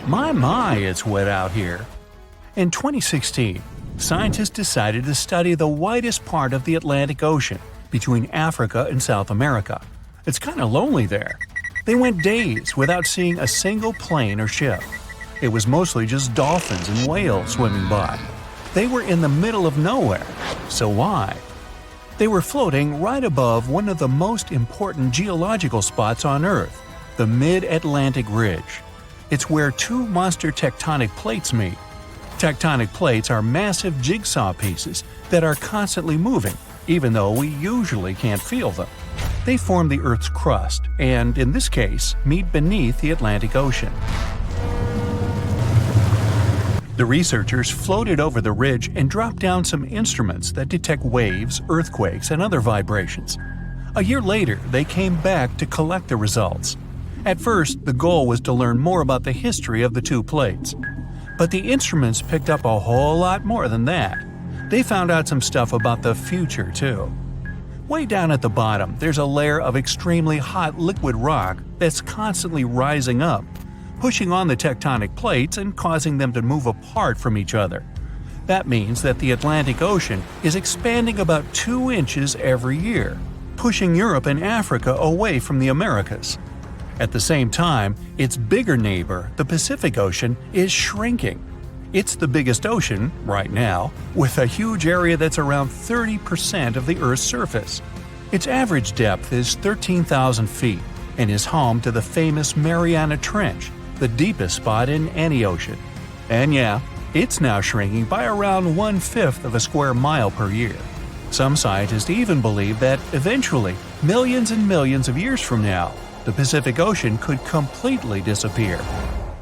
My, it's wet out here. In 2016, scientists decided to study the widest part of the Atlantic Ocean between Africa and South America. It's kind of lonely there. They went days without seeing a single plane or ship. It was mostly just dolphins and whales swimming by. They were in the middle of nowhere. So why? They were floating right above one of the most important geological spots on Earth, the Mid-Atlantic Ridge. It's where two monster tectonic plates meet. Tectonic plates are massive jigsaw pieces that are constantly moving, even though we usually can't feel them. They form the Earth's crust and, in this case, meet beneath the Atlantic Ocean. The researchers floated over the ridge and dropped down some instruments that detect waves, earthquakes, and other vibrations. A year later, they came back to collect the results. At first, the goal was to learn more about the history of the two plates. But the instruments picked up a whole lot more than that. They found out some stuff about the future, too. Way down at the bottom, there's a layer of extremely hot liquid rock that's constantly rising up, pushing on the tectonic plates and causing them to move apart from each other. That means that the Atlantic Ocean is expanding about 2 inches every year, pushing Europe and Africa away from the Americas. At the same time, its bigger neighbor, the Pacific Ocean, is shrinking. It's the biggest ocean, right now, with a huge area that's around 30% of the Earth's surface. Its average depth is 13,000 feet and is home to the famous Mariana Trench, the deepest spot in any ocean. And yeah, it's now shrinking by around 1/5 of a square mile per year. Some scientists even believe that eventually, millions and millions of years from now, the Pacific Ocean could completely disappear.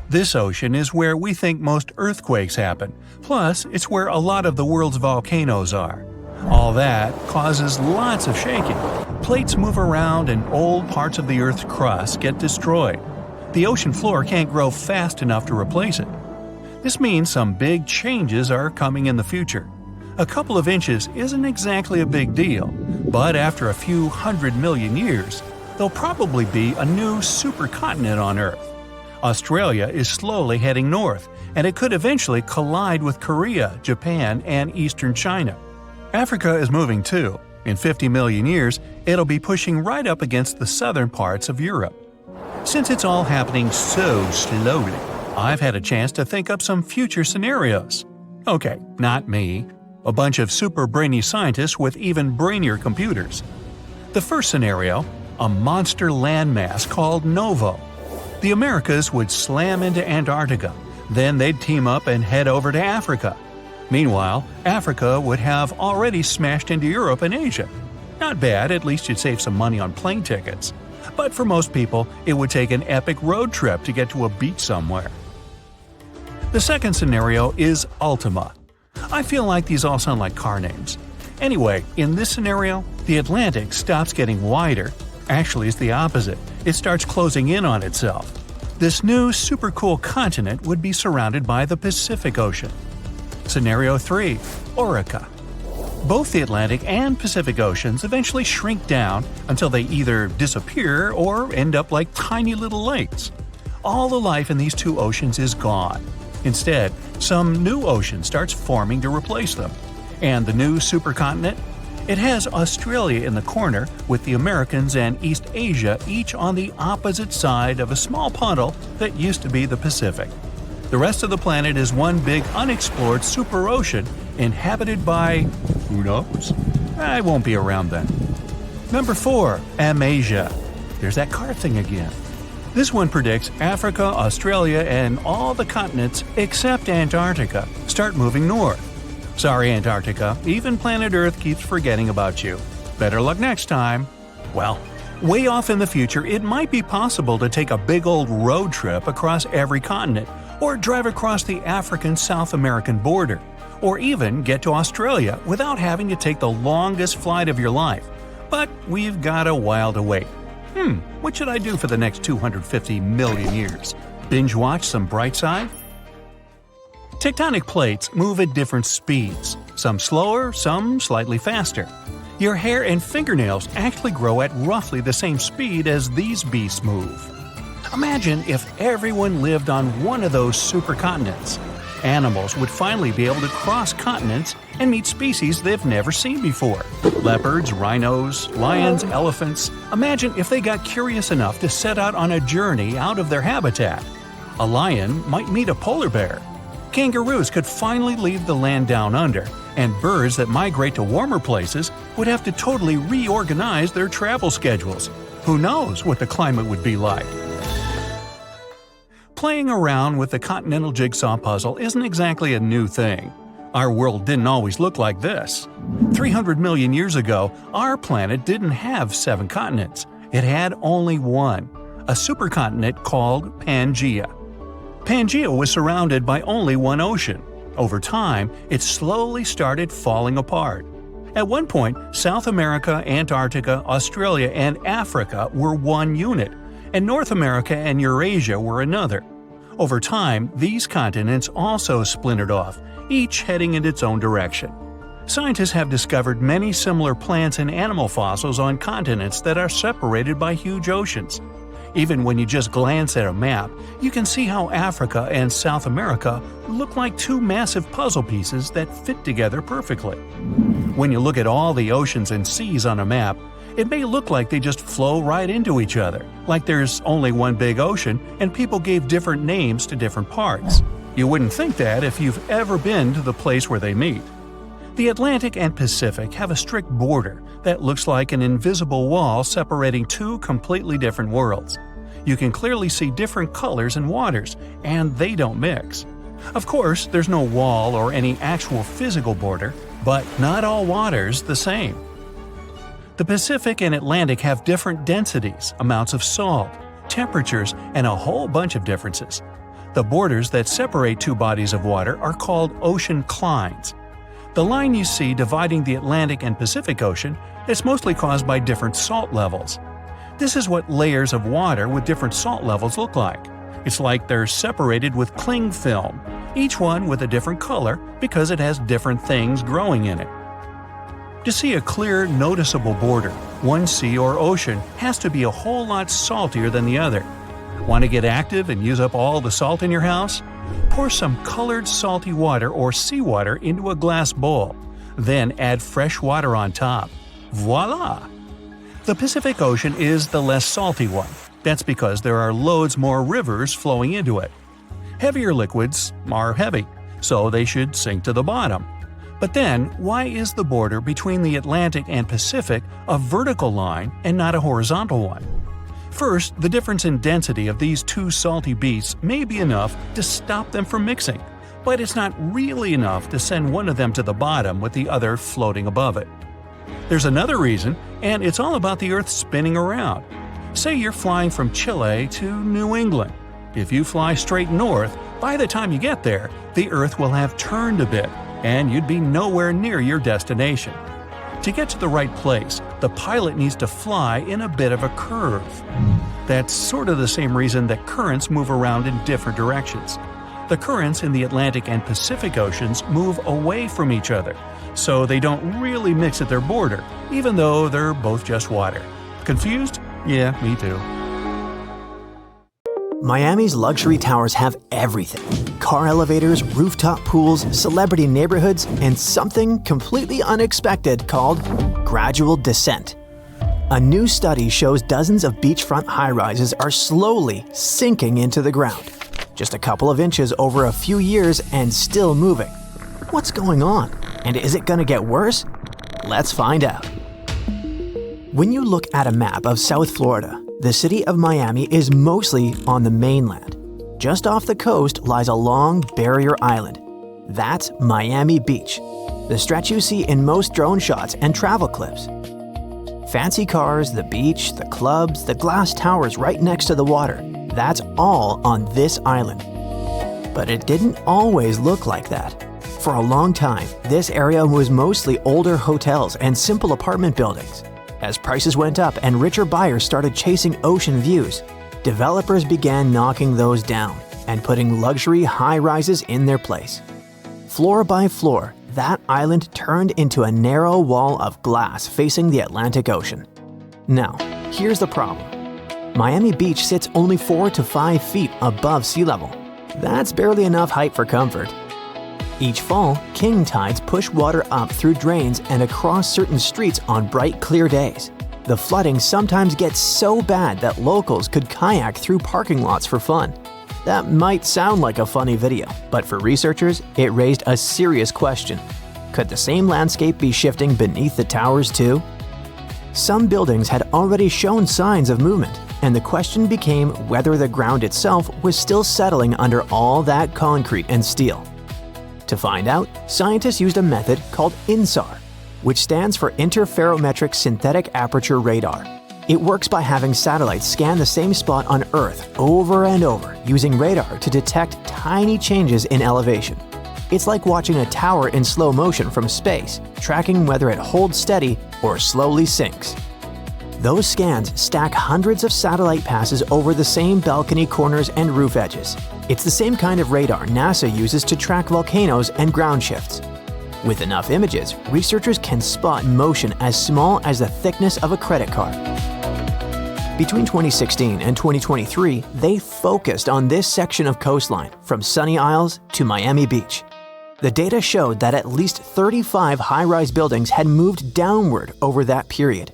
This ocean is where we think most earthquakes happen, plus it's where a lot of the world's volcanoes are. All that causes lots of shaking. Plates move around and old parts of the Earth's crust get destroyed. The ocean floor can't grow fast enough to replace it. This means some big changes are coming in the future. A couple of inches isn't exactly a big deal, but after a few 100 million years, there'll probably be a new supercontinent on Earth. Australia is slowly heading north, and it could eventually collide with Korea, Japan, and eastern China. Africa is moving too. In 50 million years, it'll be pushing right up against the southern parts of Europe. Since it's all happening so slowly, I've had a chance to think up some future scenarios. Okay, not me. A bunch of super brainy scientists with even brainier computers. The first scenario: a monster landmass called Novo. The Americas would slam into Antarctica, then they'd team up and head over to Africa. Meanwhile, Africa would have already smashed into Europe and Asia. Not bad, at least you'd save some money on plane tickets. But for most people, it would take an epic road trip to get to a beach somewhere. The second scenario is Ultima. I feel like these all sound like car names. Anyway, in this scenario, the Atlantic stops getting wider. Actually, it's the opposite. It starts closing in on itself. This new super cool continent would be surrounded by the Pacific Ocean. Scenario 3: Orica. Both the Atlantic and Pacific Oceans eventually shrink down until they either disappear or end up like tiny little lakes. All the life in these two oceans is gone. Instead, some new ocean starts forming to replace them. And the new supercontinent? It has Australia in the corner, with the Americans and East Asia each on the opposite side of a small puddle that used to be the Pacific. The rest of the planet is one big unexplored super ocean inhabited by… who knows? I won't be around then. Number 4. Amasia. There's that car thing again. This one predicts Africa, Australia, and all the continents except Antarctica start moving north. Sorry, Antarctica, even planet Earth keeps forgetting about you. Better luck next time. Well, way off in the future, it might be possible to take a big old road trip across every continent, or drive across the African-South American border, or even get to Australia without having to take the longest flight of your life. But we've got a while to wait. What should I do for the next 250 million years? Binge watch some Brightside? Tectonic plates move at different speeds, some slower, some slightly faster. Your hair and fingernails actually grow at roughly the same speed as these beasts move. Imagine if everyone lived on one of those supercontinents. Animals would finally be able to cross continents and meet species they've never seen before. Leopards, rhinos, lions, elephants. Imagine if they got curious enough to set out on a journey out of their habitat. A lion might meet a polar bear. Kangaroos could finally leave the land down under, and birds that migrate to warmer places would have to totally reorganize their travel schedules. Who knows what the climate would be like? Playing around with the continental jigsaw puzzle isn't exactly a new thing. Our world didn't always look like this. 300 million years ago, our planet didn't have 7 continents. It had only one, a supercontinent called Pangaea. Pangaea was surrounded by only one ocean. Over time, it slowly started falling apart. At one point, South America, Antarctica, Australia, and Africa were one unit, and North America and Eurasia were another. Over time, these continents also splintered off, each heading in its own direction. Scientists have discovered many similar plants and animal fossils on continents that are separated by huge oceans. Even when you just glance at a map, you can see how Africa and South America look like two massive puzzle pieces that fit together perfectly. When you look at all the oceans and seas on a map, it may look like they just flow right into each other, like there's only one big ocean and people gave different names to different parts. You wouldn't think that if you've ever been to the place where they meet. The Atlantic and Pacific have a strict border that looks like an invisible wall separating two completely different worlds. You can clearly see different colors and waters, and they don't mix. Of course, there's no wall or any actual physical border, but not all water's the same. The Pacific and Atlantic have different densities, amounts of salt, temperatures, and a whole bunch of differences. The borders that separate two bodies of water are called ocean clines. The line you see dividing the Atlantic and Pacific Ocean is mostly caused by different salt levels. This is what layers of water with different salt levels look like. It's like they're separated with cling film, each one with a different color because it has different things growing in it. To see a clear, noticeable border, one sea or ocean has to be a whole lot saltier than the other. Want to get active and use up all the salt in your house? Pour some colored salty water or seawater into a glass bowl. Then add fresh water on top. Voila! The Pacific Ocean is the less salty one. That's because there are loads more rivers flowing into it. Heavier liquids are heavy, so they should sink to the bottom. But then, why is the border between the Atlantic and Pacific a vertical line and not a horizontal one? First, the difference in density of these two salty beasts may be enough to stop them from mixing, but it's not really enough to send one of them to the bottom with the other floating above it. There's another reason, and it's all about the Earth spinning around. Say you're flying from Chile to New England. If you fly straight north, by the time you get there, the Earth will have turned a bit, and you'd be nowhere near your destination. To get to the right place, the pilot needs to fly in a bit of a curve. That's sort of the same reason that currents move around in different directions. The currents in the Atlantic and Pacific Oceans move away from each other, so they don't really mix at their border, even though they're both just water. Confused? Yeah, me too. Miami's luxury towers have everything. Car elevators, rooftop pools, celebrity neighborhoods, and something completely unexpected called gradual descent. A new study shows dozens of beachfront high-rises are slowly sinking into the ground. Just a couple of inches over a few years and still moving. What's going on? And is it gonna get worse? Let's find out. When you look at a map of South Florida, the city of Miami is mostly on the mainland. Just off the coast lies a long barrier island. That's Miami Beach, the stretch you see in most drone shots and travel clips. Fancy cars, the beach, the clubs, the glass towers right next to the water, that's all on this island. But it didn't always look like that. For a long time, this area was mostly older hotels and simple apartment buildings. As prices went up and richer buyers started chasing ocean views, developers began knocking those down and putting luxury high-rises in their place. Floor by floor, that island turned into a narrow wall of glass facing the Atlantic Ocean. Now, here's the problem. Miami Beach sits only 4 to 5 feet above sea level. That's barely enough height for comfort. Each fall, king tides push water up through drains and across certain streets on bright, clear days. The flooding sometimes gets so bad that locals could kayak through parking lots for fun. That might sound like a funny video, but for researchers, it raised a serious question. Could the same landscape be shifting beneath the towers too? Some buildings had already shown signs of movement, and the question became whether the ground itself was still settling under all that concrete and steel. To find out, scientists used a method called INSAR, which stands for Interferometric Synthetic Aperture Radar. It works by having satellites scan the same spot on Earth over and over using radar to detect tiny changes in elevation. It's like watching a tower in slow motion from space, tracking whether it holds steady or slowly sinks. Those scans stack hundreds of satellite passes over the same balcony corners and roof edges. It's the same kind of radar NASA uses to track volcanoes and ground shifts. With enough images, researchers can spot motion as small as the thickness of a credit card. Between 2016 and 2023, they focused on this section of coastline from Sunny Isles to Miami Beach. The data showed that at least 35 high-rise buildings had moved downward over that period.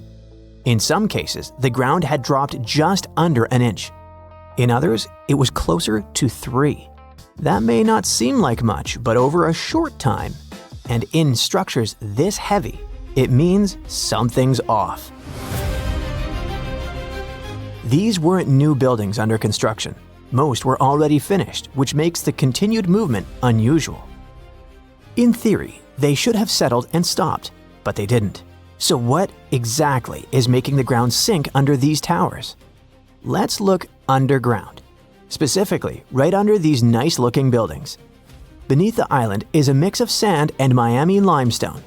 In some cases, the ground had dropped just under an inch. In others, it was closer to 3. That may not seem like much, but over a short time, and in structures this heavy, it means something's off. These weren't new buildings under construction. Most were already finished, which makes the continued movement unusual. In theory, they should have settled and stopped, but they didn't. So what exactly is making the ground sink under these towers? Let's look underground, specifically right under these nice-looking buildings. Beneath the island is a mix of sand and Miami limestone.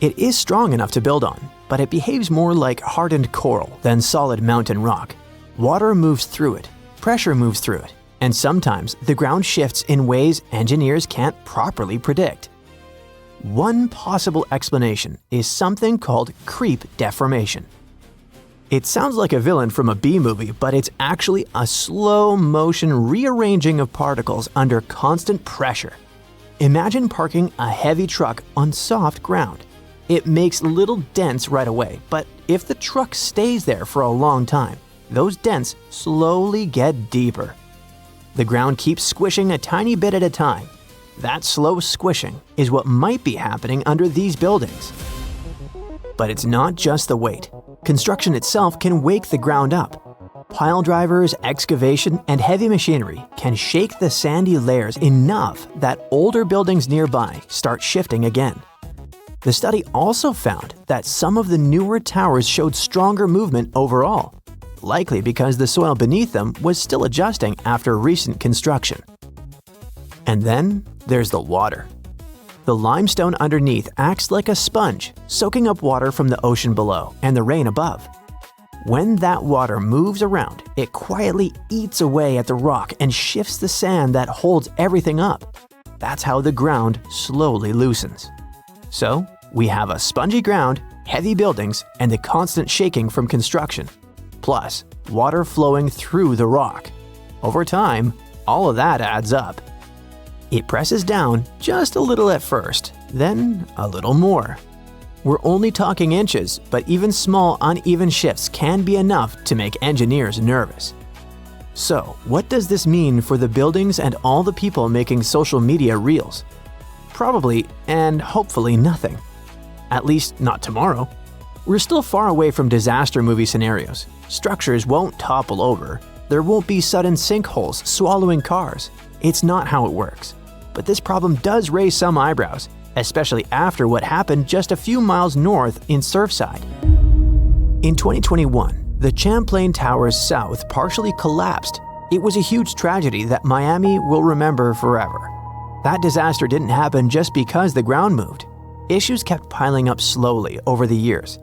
It is strong enough to build on, but it behaves more like hardened coral than solid mountain rock. Water moves through it, pressure moves through it, and sometimes the ground shifts in ways engineers can't properly predict. One possible explanation is something called creep deformation. It sounds like a villain from a B-movie, but it's actually a slow-motion rearranging of particles under constant pressure. Imagine parking a heavy truck on soft ground. It makes little dents right away, but if the truck stays there for a long time, those dents slowly get deeper. The ground keeps squishing a tiny bit at a time. That slow squishing is what might be happening under these buildings. But it's not just the weight. Construction itself can wake the ground up. Pile drivers, excavation, and heavy machinery can shake the sandy layers enough that older buildings nearby start shifting again. The study also found that some of the newer towers showed stronger movement overall, likely because the soil beneath them was still adjusting after recent construction. And then there's the water. The limestone underneath acts like a sponge, soaking up water from the ocean below and the rain above. When that water moves around, it quietly eats away at the rock and shifts the sand that holds everything up. That's how the ground slowly loosens. So, we have a spongy ground, heavy buildings, and the constant shaking from construction. Plus, water flowing through the rock. Over time, all of that adds up. It presses down just a little at first, then a little more. We're only talking inches, but even small uneven shifts can be enough to make engineers nervous. So, what does this mean for the buildings and all the people making social media reels? Probably, and hopefully nothing. At least not tomorrow. We're still far away from disaster movie scenarios. Structures won't topple over. There won't be sudden sinkholes swallowing cars. It's not how it works. But this problem does raise some eyebrows, especially after what happened just a few miles north in Surfside. In 2021, the Champlain Towers South partially collapsed. It was a huge tragedy that Miami will remember forever. That disaster didn't happen just because the ground moved. Issues kept piling up slowly over the years.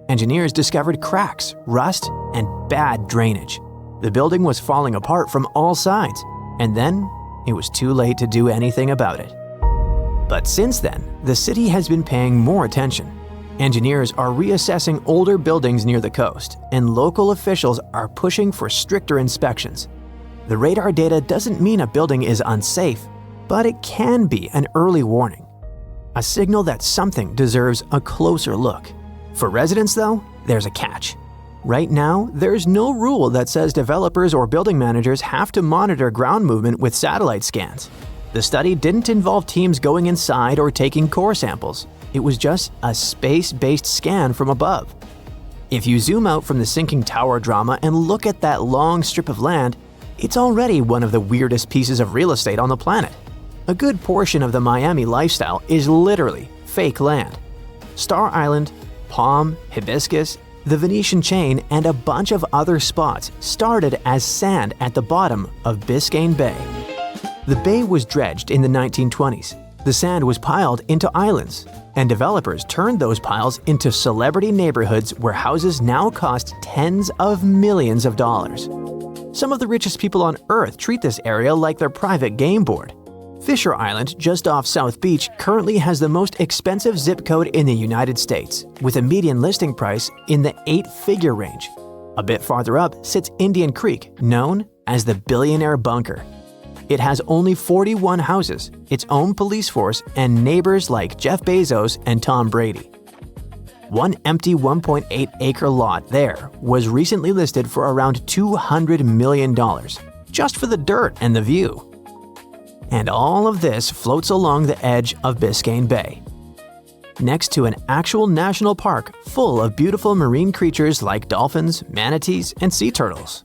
Engineers discovered cracks, rust, and bad drainage. The building was falling apart from all sides, and then it was too late to do anything about it. But since then, the city has been paying more attention. Engineers are reassessing older buildings near the coast, and local officials are pushing for stricter inspections. The radar data doesn't mean a building is unsafe, but it can be an early warning. A signal that something deserves a closer look. For residents, though, there's a catch. Right now, there's no rule that says developers or building managers have to monitor ground movement with satellite scans. The study didn't involve teams going inside or taking core samples. It was just a space-based scan from above. If you zoom out from the sinking tower drama and look at that long strip of land, it's already one of the weirdest pieces of real estate on the planet. A good portion of the Miami lifestyle is literally fake land. Star Island, Palm, Hibiscus, the Venetian Chain, and a bunch of other spots started as sand at the bottom of Biscayne Bay. The bay was dredged in the 1920s. The sand was piled into islands, and developers turned those piles into celebrity neighborhoods where houses now cost tens of millions of dollars. Some of the richest people on Earth treat this area like their private game board. Fisher Island, just off South Beach, currently has the most expensive zip code in the United States, with a median listing price in the 8-figure range. A bit farther up sits Indian Creek, known as the Billionaire Bunker. It has only 41 houses, its own police force, and neighbors like Jeff Bezos and Tom Brady. One empty 1.8-acre lot there was recently listed for around $200 million, just for the dirt and the view. And all of this floats along the edge of Biscayne Bay, next to an actual national park full of beautiful marine creatures like dolphins, manatees, and sea turtles.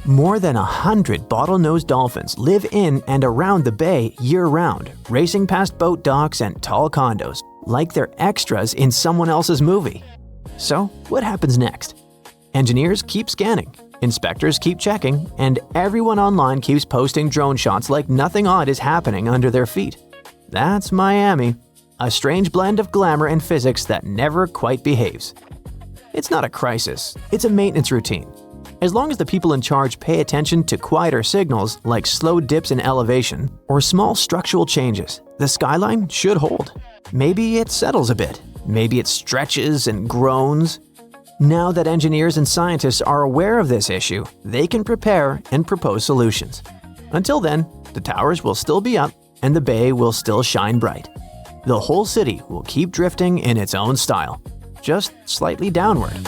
More than 100 bottlenose dolphins live in and around the bay year-round, racing past boat docks and tall condos, like they're extras in someone else's movie. So, what happens next? Engineers keep scanning, inspectors keep checking, and everyone online keeps posting drone shots like nothing odd is happening under their feet. That's Miami, a strange blend of glamour and physics that never quite behaves. It's not a crisis, it's a maintenance routine. As long as the people in charge pay attention to quieter signals like slow dips in elevation or small structural changes, the skyline should hold. Maybe it settles a bit. Maybe it stretches and groans. Now that engineers and scientists are aware of this issue, they can prepare and propose solutions. Until then, the towers will still be up and the bay will still shine bright. The whole city will keep drifting in its own style, just slightly downward.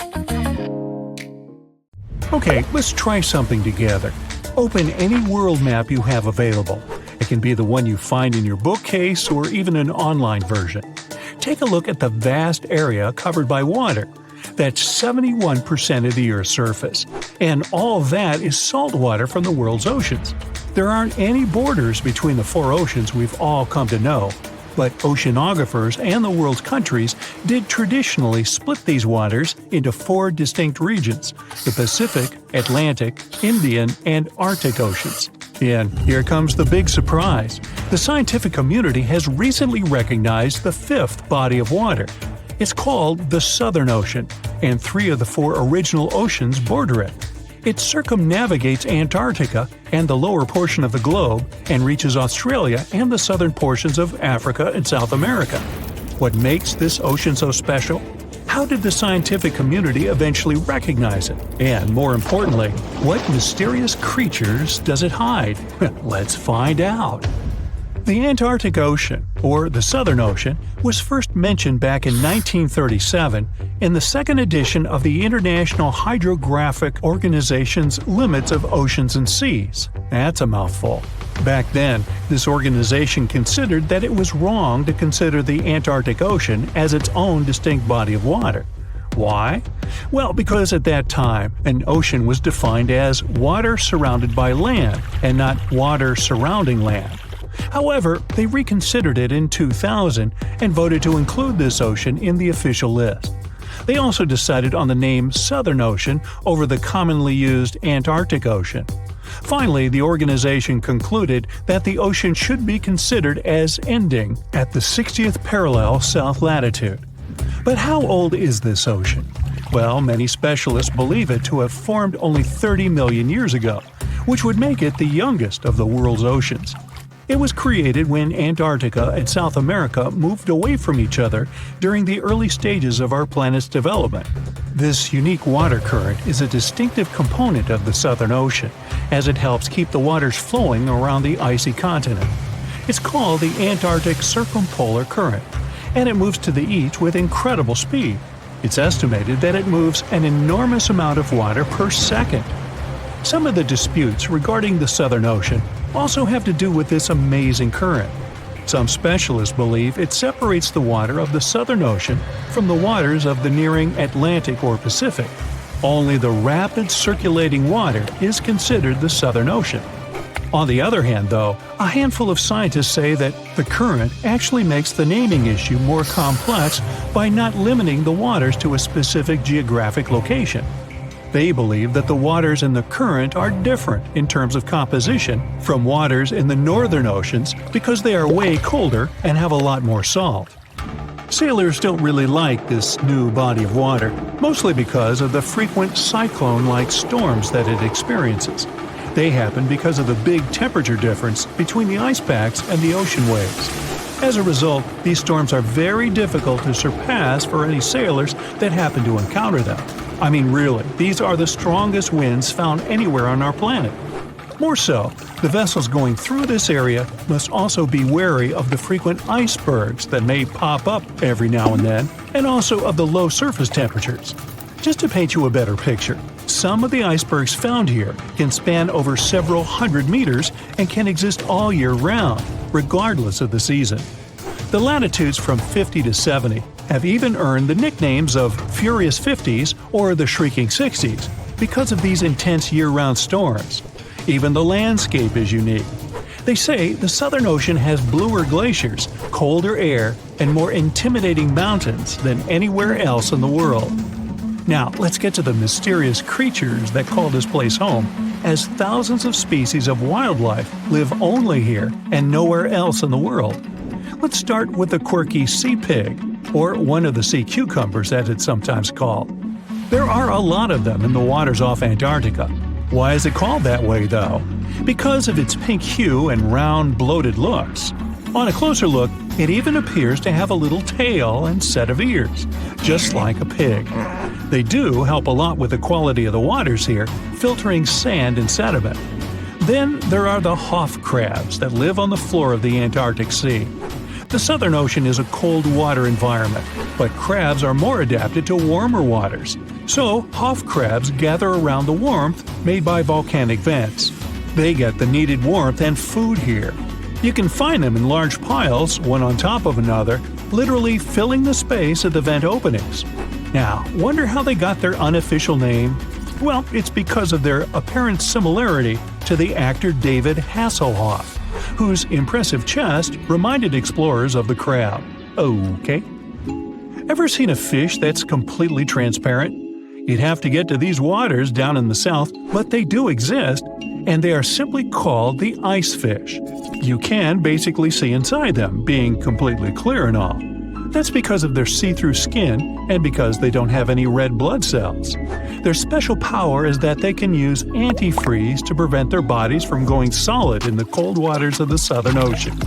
Okay, let's try something together. Open any world map you have available. It can be the one you find in your bookcase or even an online version. Take a look at the vast area covered by water. That's 71% of the Earth's surface. And all that is salt water from the world's oceans. There aren't any borders between the 4 oceans we've all come to know. But oceanographers and the world's countries did traditionally split these waters into 4 distinct regions: the Pacific, Atlantic, Indian, and Arctic Oceans. And here comes the big surprise. The scientific community has recently recognized the 5th body of water. It's called the Southern Ocean, and 3 of the 4 original oceans border it. It circumnavigates Antarctica and the lower portion of the globe and reaches Australia and the southern portions of Africa and South America. What makes this ocean so special? How did the scientific community eventually recognize it? And more importantly, what mysterious creatures does it hide? Let's find out. The Antarctic Ocean, or the Southern Ocean, was first mentioned back in 1937 in the 2nd edition of the International Hydrographic Organization's Limits of Oceans and Seas. That's a mouthful. Back then, this organization considered that it was wrong to consider the Antarctic Ocean as its own distinct body of water. Why? Well, because at that time, an ocean was defined as water surrounded by land, and not water surrounding land. However, they reconsidered it in 2000 and voted to include this ocean in the official list. They also decided on the name Southern Ocean over the commonly used Antarctic Ocean. Finally, the organization concluded that the ocean should be considered as ending at the 60th parallel south latitude. But how old is this ocean? Well, many specialists believe it to have formed only 30 million years ago, which would make it the youngest of the world's oceans. It was created when Antarctica and South America moved away from each other during the early stages of our planet's development. This unique water current is a distinctive component of the Southern Ocean, as it helps keep the waters flowing around the icy continent. It's called the Antarctic Circumpolar Current, and it moves to the east with incredible speed. It's estimated that it moves an enormous amount of water per second. Some of the disputes regarding the Southern Ocean also have to do with this amazing current. Some specialists believe it separates the water of the Southern Ocean from the waters of the nearing Atlantic or Pacific. Only the rapid circulating water is considered the Southern Ocean. On the other hand, though, a handful of scientists say that the current actually makes the naming issue more complex by not limiting the waters to a specific geographic location. They believe that the waters in the current are different in terms of composition from waters in the northern oceans because they are way colder and have a lot more salt. Sailors don't really like this new body of water, mostly because of the frequent cyclone-like storms that it experiences. They happen because of the big temperature difference between the ice packs and the ocean waves. As a result, these storms are very difficult to surpass for any sailors that happen to encounter them. I mean, really, these are the strongest winds found anywhere on our planet. More so, the vessels going through this area must also be wary of the frequent icebergs that may pop up every now and then, and also of the low surface temperatures. Just to paint you a better picture, some of the icebergs found here can span over several hundred meters and can exist all year round, regardless of the season. The latitudes from 50 to 70 have even earned the nicknames of Furious 50s or the Shrieking 60s because of these intense year-round storms. Even the landscape is unique. They say the Southern Ocean has bluer glaciers, colder air, and more intimidating mountains than anywhere else in the world. Now, let's get to the mysterious creatures that call this place home, as thousands of species of wildlife live only here and nowhere else in the world. Let's start with the quirky sea pig, or one of the sea cucumbers as it's sometimes called. There are a lot of them in the waters off Antarctica. Why is it called that way, though? Because of its pink hue and round, bloated looks. On a closer look, it even appears to have a little tail and set of ears, just like a pig. They do help a lot with the quality of the waters here, filtering sand and sediment. Then there are the Hoff crabs that live on the floor of the Antarctic Sea. The Southern Ocean is a cold water environment, but crabs are more adapted to warmer waters. So, Hoff crabs gather around the warmth made by volcanic vents. They get the needed warmth and food here. You can find them in large piles, one on top of another, literally filling the space at the vent openings. Now, wonder how they got their unofficial name? Well, it's because of their apparent similarity to the actor David Hasselhoff, whose impressive chest reminded explorers of the crab. Okay. Ever seen a fish that's completely transparent? You'd have to get to these waters down in the south, but they do exist, and they are simply called the ice fish. You can basically see inside them, being completely clear and all. That's because of their see-through skin and because they don't have any red blood cells. Their special power is that they can use antifreeze to prevent their bodies from going solid in the cold waters of the Southern Ocean.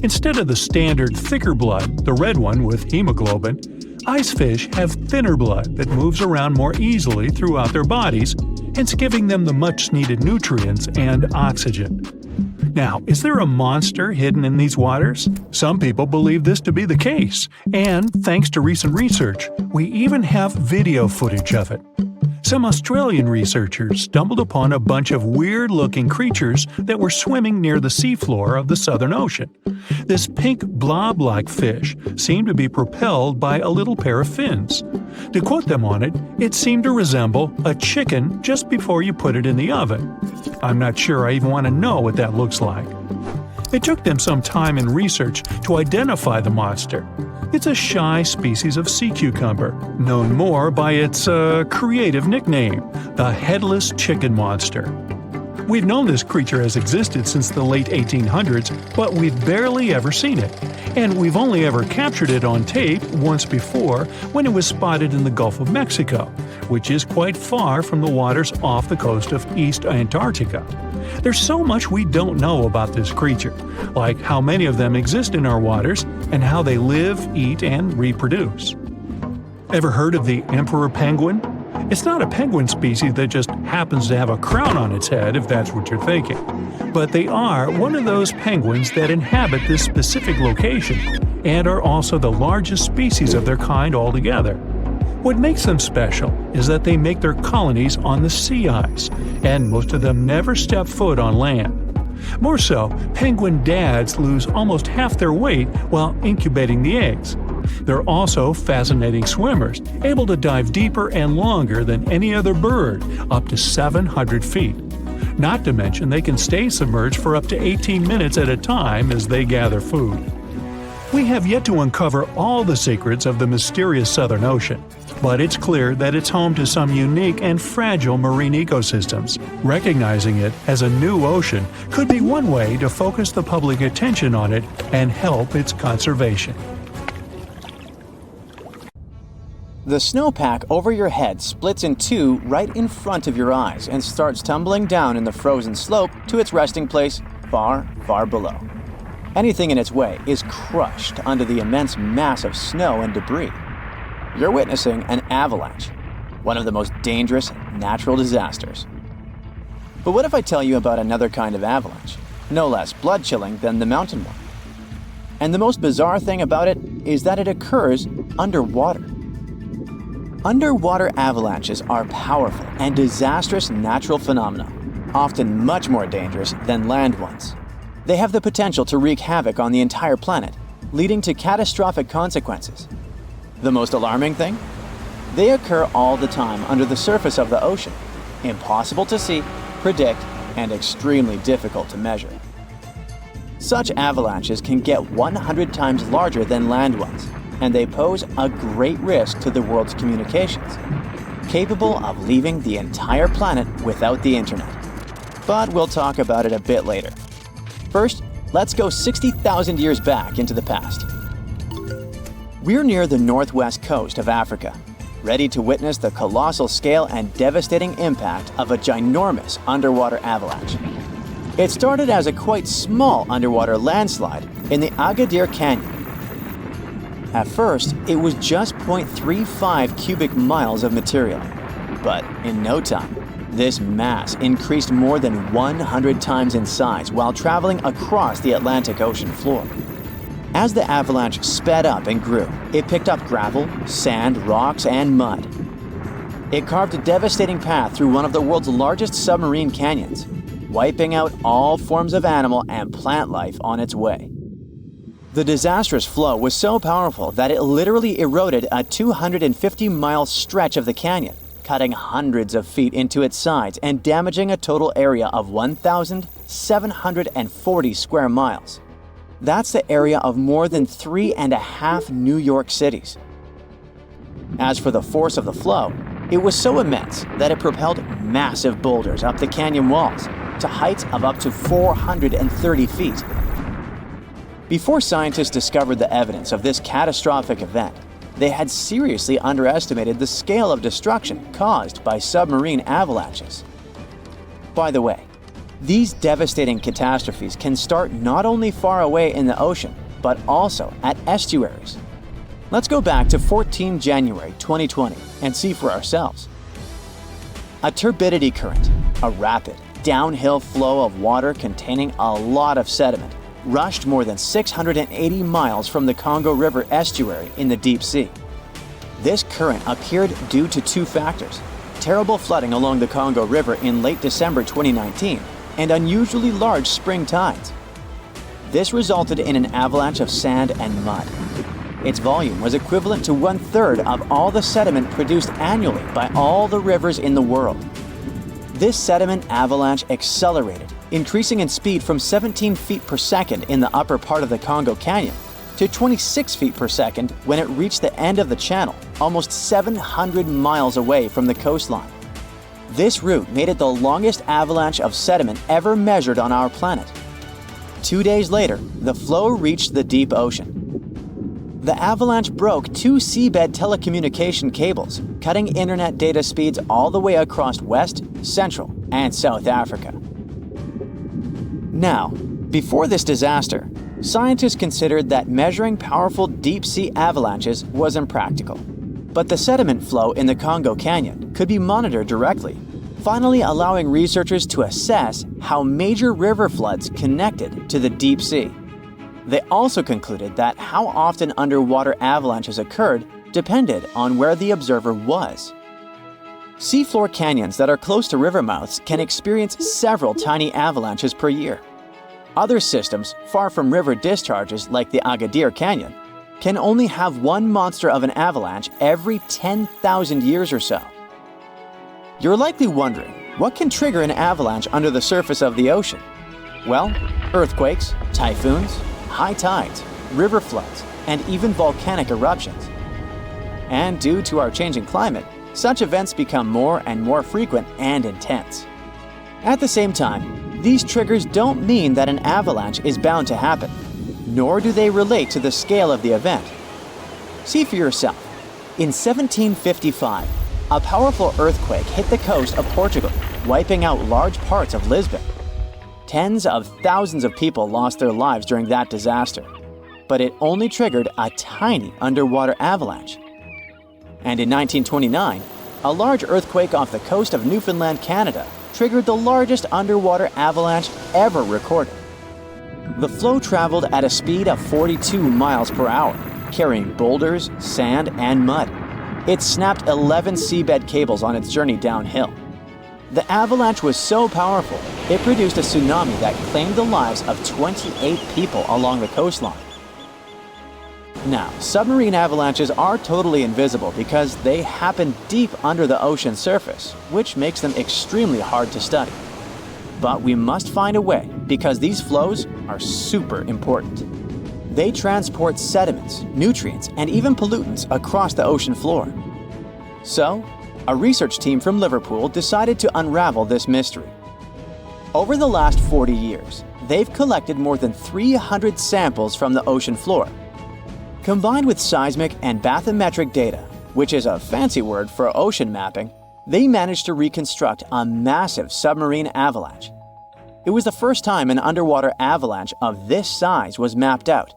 Instead of the standard thicker blood, the red one with hemoglobin, ice fish have thinner blood that moves around more easily throughout their bodies, hence giving them the much-needed nutrients and oxygen. Now, is there a monster hidden in these waters? Some people believe this to be the case, and thanks to recent research, we even have video footage of it. Some Australian researchers stumbled upon a bunch of weird-looking creatures that were swimming near the seafloor of the Southern Ocean. This pink blob-like fish seemed to be propelled by a little pair of fins. To quote them on it, it seemed to resemble a chicken just before you put it in the oven. I'm not sure I even want to know what that looks like. It took them some time and research to identify the monster. It's a shy species of sea cucumber, known more by its creative nickname, the headless chicken monster. We've known this creature has existed since the late 1800s, but we've barely ever seen it. And we've only ever captured it on tape once before when it was spotted in the Gulf of Mexico, which is quite far from the waters off the coast of East Antarctica. There's so much we don't know about this creature, like how many of them exist in our waters and how they live, eat, and reproduce. Ever heard of the emperor penguin? It's not a penguin species that just happens to have a crown on its head, if that's what you're thinking. But they are one of those penguins that inhabit this specific location and are also the largest species of their kind altogether. What makes them special is that they make their colonies on the sea ice, and most of them never step foot on land. More so, penguin dads lose almost half their weight while incubating the eggs. They're also fascinating swimmers, able to dive deeper and longer than any other bird, up to 700 feet. Not to mention they can stay submerged for up to 18 minutes at a time as they gather food. We have yet to uncover all the secrets of the mysterious Southern Ocean, but it's clear that it's home to some unique and fragile marine ecosystems. Recognizing it as a new ocean could be one way to focus the public attention on it and help its conservation. The snowpack over your head splits in two right in front of your eyes and starts tumbling down in the frozen slope to its resting place far, far below. Anything in its way is crushed under the immense mass of snow and debris. You're witnessing an avalanche, one of the most dangerous natural disasters. But what if I tell you about another kind of avalanche, no less blood-chilling than the mountain one? And the most bizarre thing about it is that it occurs underwater. Underwater avalanches are powerful and disastrous natural phenomena, often much more dangerous than land ones. They have the potential to wreak havoc on the entire planet, leading to catastrophic consequences. The most alarming thing? They occur all the time under the surface of the ocean, impossible to see, predict, and extremely difficult to measure. Such avalanches can get 100 times larger than land ones, and they pose a great risk to the world's communications, capable of leaving the entire planet without the internet. But we'll talk about it a bit later. First, let's go 60,000 years back into the past. We're near the northwest coast of Africa, ready to witness the colossal scale and devastating impact of a ginormous underwater avalanche. It started as a quite small underwater landslide in the Agadir Canyon. At first, it was just 0.35 cubic miles of material, but in no time, this mass increased more than 100 times in size while traveling across the Atlantic Ocean floor. As the avalanche sped up and grew, it picked up gravel, sand, rocks, and mud. It carved a devastating path through one of the world's largest submarine canyons, wiping out all forms of animal and plant life on its way. The disastrous flow was so powerful that it literally eroded a 250-mile stretch of the canyon, cutting hundreds of feet into its sides and damaging a total area of 1,740 square miles. That's the area of more than 3.5 New York cities. As for the force of the flow, it was so immense that it propelled massive boulders up the canyon walls to heights of up to 430 feet. Before scientists discovered the evidence of this catastrophic event, they had seriously underestimated the scale of destruction caused by submarine avalanches. By the way, these devastating catastrophes can start not only far away in the ocean, but also at estuaries. Let's go back to 14 January 2020 and see for ourselves. A turbidity current, a rapid, downhill flow of water containing a lot of sediment, rushed more than 680 miles from the Congo River estuary in the deep sea. This current appeared due to two factors: terrible flooding along the Congo River in late December 2019 and unusually large spring tides. This resulted in an avalanche of sand and mud. Its volume was equivalent to 1/3 of all the sediment produced annually by all the rivers in the world. This sediment avalanche accelerated, increasing in speed from 17 feet per second in the upper part of the Congo Canyon to 26 feet per second when it reached the end of the channel, almost 700 miles away from the coastline. This route made it the longest avalanche of sediment ever measured on our planet. 2 days later, the flow reached the deep ocean. The avalanche broke 2 seabed telecommunication cables, cutting internet data speeds all the way across West, Central, and South Africa. Now, before this disaster, scientists considered that measuring powerful deep-sea avalanches was impractical. But the sediment flow in the Congo Canyon could be monitored directly, finally allowing researchers to assess how major river floods connected to the deep sea. They also concluded that how often underwater avalanches occurred depended on where the observer was. Seafloor canyons that are close to river mouths can experience several tiny avalanches per year. Other systems, far from river discharges like the Agadir Canyon, can only have one monster of an avalanche every 10,000 years or so. You're likely wondering, what can trigger an avalanche under the surface of the ocean? Well, earthquakes, typhoons, high tides, river floods, and even volcanic eruptions. And due to our changing climate, such events become more and more frequent and intense. At the same time, these triggers don't mean that an avalanche is bound to happen, nor do they relate to the scale of the event. See for yourself. In 1755, a powerful earthquake hit the coast of Portugal, wiping out large parts of Lisbon. Tens of thousands of people lost their lives during that disaster, but it only triggered a tiny underwater avalanche. And in 1929, a large earthquake off the coast of Newfoundland, Canada, triggered the largest underwater avalanche ever recorded. The flow traveled at a speed of 42 miles per hour, carrying boulders, sand, and mud. It snapped 11 seabed cables on its journey downhill. The avalanche was so powerful, it produced a tsunami that claimed the lives of 28 people along the coastline. Now, submarine avalanches are totally invisible because they happen deep under the ocean surface, which makes them extremely hard to study. But we must find a way because these flows are super important. They transport sediments, nutrients, and even pollutants across the ocean floor. So, a research team from Liverpool decided to unravel this mystery. Over the last 40 years, they've collected more than 300 samples from the ocean floor. Combined with seismic and bathymetric data, which is a fancy word for ocean mapping, they managed to reconstruct a massive submarine avalanche. It was the first time an underwater avalanche of this size was mapped out.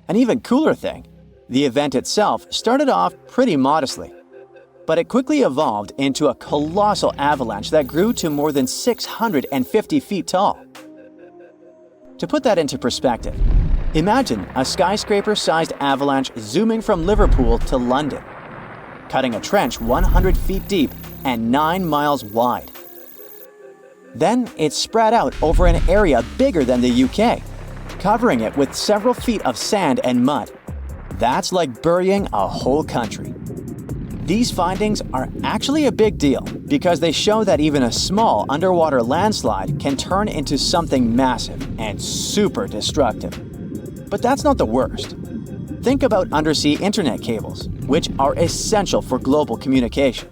An even cooler thing, the event itself started off pretty modestly, but it quickly evolved into a colossal avalanche that grew to more than 650 feet tall. To put that into perspective, imagine a skyscraper-sized avalanche zooming from Liverpool to London, cutting a trench 100 feet deep and 9 miles wide. Then it spread out over an area bigger than the UK, covering it with several feet of sand and mud. That's like burying a whole country. These findings are actually a big deal because they show that even a small underwater landslide can turn into something massive and super destructive. But that's not the worst. Think about undersea internet cables, which are essential for global communication.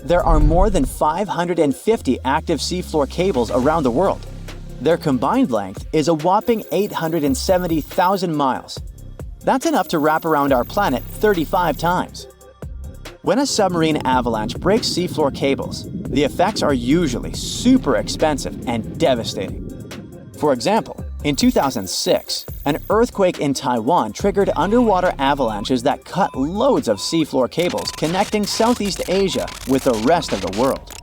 There are more than 550 active seafloor cables around the world. Their combined length is a whopping 870,000 miles. That's enough to wrap around our planet 35 times. When a submarine avalanche breaks seafloor cables, the effects are usually super expensive and devastating. For example, in 2006, an earthquake in Taiwan triggered underwater avalanches that cut loads of seafloor cables connecting Southeast Asia with the rest of the world.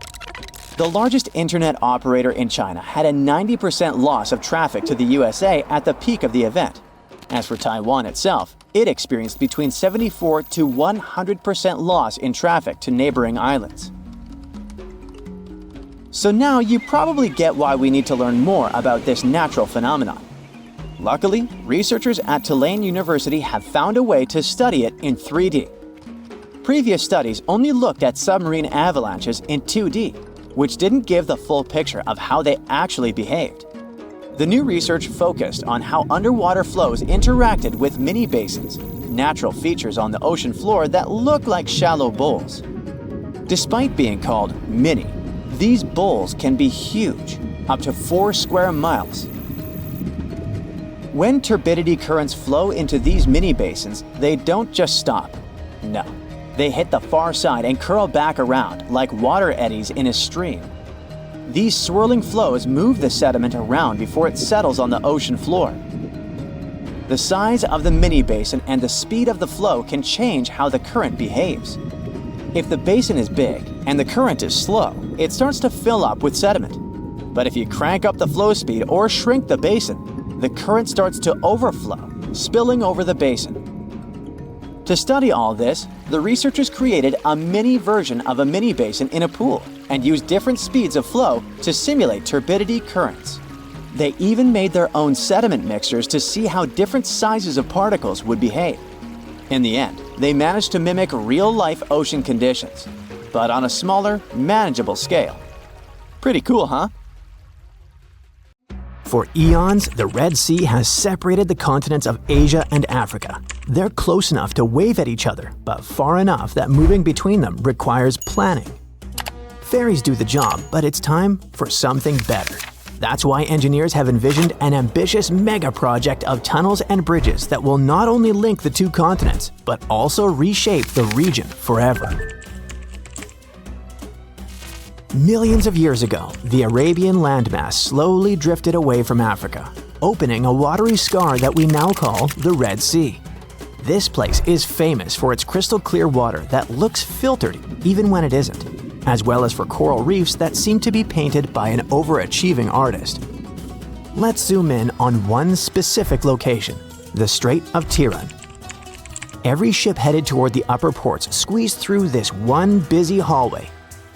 The largest internet operator in China had a 90% loss of traffic to the USA at the peak of the event. As for Taiwan itself, it experienced between 74 to 100% loss in traffic to neighboring islands. So now you probably get why we need to learn more about this natural phenomenon. Luckily, researchers at Tulane University have found a way to study it in 3D. Previous studies only looked at submarine avalanches in 2D, which didn't give the full picture of how they actually behaved. The new research focused on how underwater flows interacted with mini basins, natural features on the ocean floor that look like shallow bowls. Despite being called mini, these bowls can be huge, up to 4 square miles. When turbidity currents flow into these mini basins, they don't just stop. No, they hit the far side and curl back around like water eddies in a stream. These swirling flows move the sediment around before it settles on the ocean floor. The size of the mini-basin and the speed of the flow can change how the current behaves. If the basin is big and the current is slow, it starts to fill up with sediment. But if you crank up the flow speed or shrink the basin, the current starts to overflow, spilling over the basin. To study all this, the researchers created a mini version of a mini-basin in a pool and used different speeds of flow to simulate turbidity currents. They even made their own sediment mixtures to see how different sizes of particles would behave. In the end, they managed to mimic real-life ocean conditions, but on a smaller, manageable scale. Pretty cool, huh? For eons, the Red Sea has separated the continents of Asia and Africa. They're close enough to wave at each other, but far enough that moving between them requires planning. Ferries do the job, but it's time for something better. That's why engineers have envisioned an ambitious mega project of tunnels and bridges that will not only link the two continents, but also reshape the region forever. Millions of years ago, the Arabian landmass slowly drifted away from Africa, opening a watery scar that we now call the Red Sea. This place is famous for its crystal clear water that looks filtered even when it isn't, as well as for coral reefs that seem to be painted by an overachieving artist. Let's zoom in on one specific location, the Strait of Tiran. Every ship headed toward the upper ports squeezed through this one busy hallway.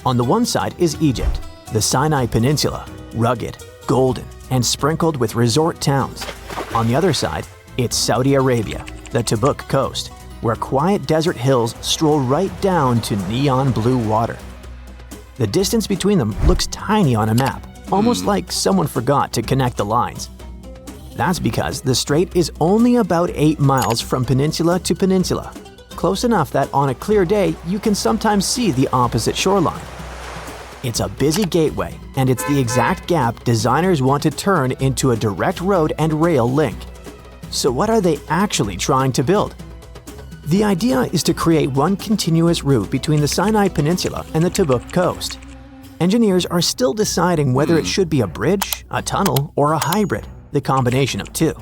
On the one side is Egypt, the Sinai Peninsula, rugged, golden, and sprinkled with resort towns. On the other side, it's Saudi Arabia, the Tabuk coast, where quiet desert hills stroll right down to neon blue water. The distance between them looks tiny on a map, almost like someone forgot to connect the lines. That's because the strait is only about 8 miles from peninsula to peninsula, close enough that on a clear day you can sometimes see the opposite shoreline. It's a busy gateway, and it's the exact gap designers want to turn into a direct road and rail link. So what are they actually trying to build? The idea is to create one continuous route between the Sinai Peninsula and the Tabuk coast. Engineers are still deciding whether it should be a bridge, a tunnel, or a hybrid, the combination of two.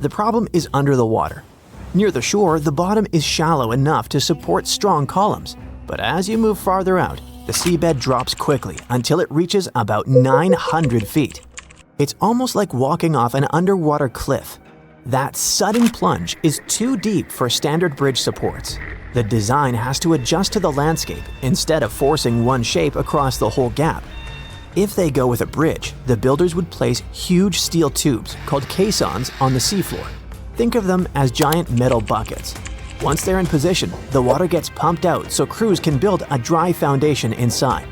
The problem is under the water. Near the shore, the bottom is shallow enough to support strong columns, but as you move farther out, the seabed drops quickly until it reaches about 900 feet. It's almost like walking off an underwater cliff. That sudden plunge is too deep for standard bridge supports. The design has to adjust to the landscape instead of forcing one shape across the whole gap. If they go with a bridge, the builders would place huge steel tubes called caissons on the seafloor. Think of them as giant metal buckets. Once they're in position, the water gets pumped out so crews can build a dry foundation inside.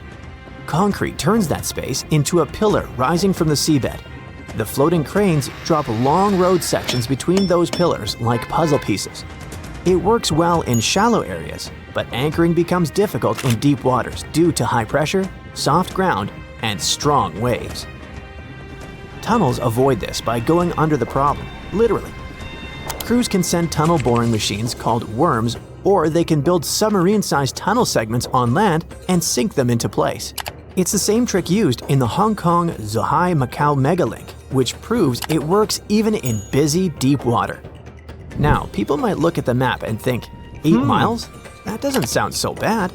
Concrete turns that space into a pillar rising from the seabed. The floating cranes drop long road sections between those pillars like puzzle pieces. It works well in shallow areas, but anchoring becomes difficult in deep waters due to high pressure, soft ground, and strong waves. Tunnels avoid this by going under the problem, literally. Crews can send tunnel boring machines called worms, or they can build submarine-sized tunnel segments on land and sink them into place. It's the same trick used in the Hong Kong-Zhuhai-Macau Megalink, which proves it works even in busy, deep water. Now, people might look at the map and think, 8 miles? That doesn't sound so bad.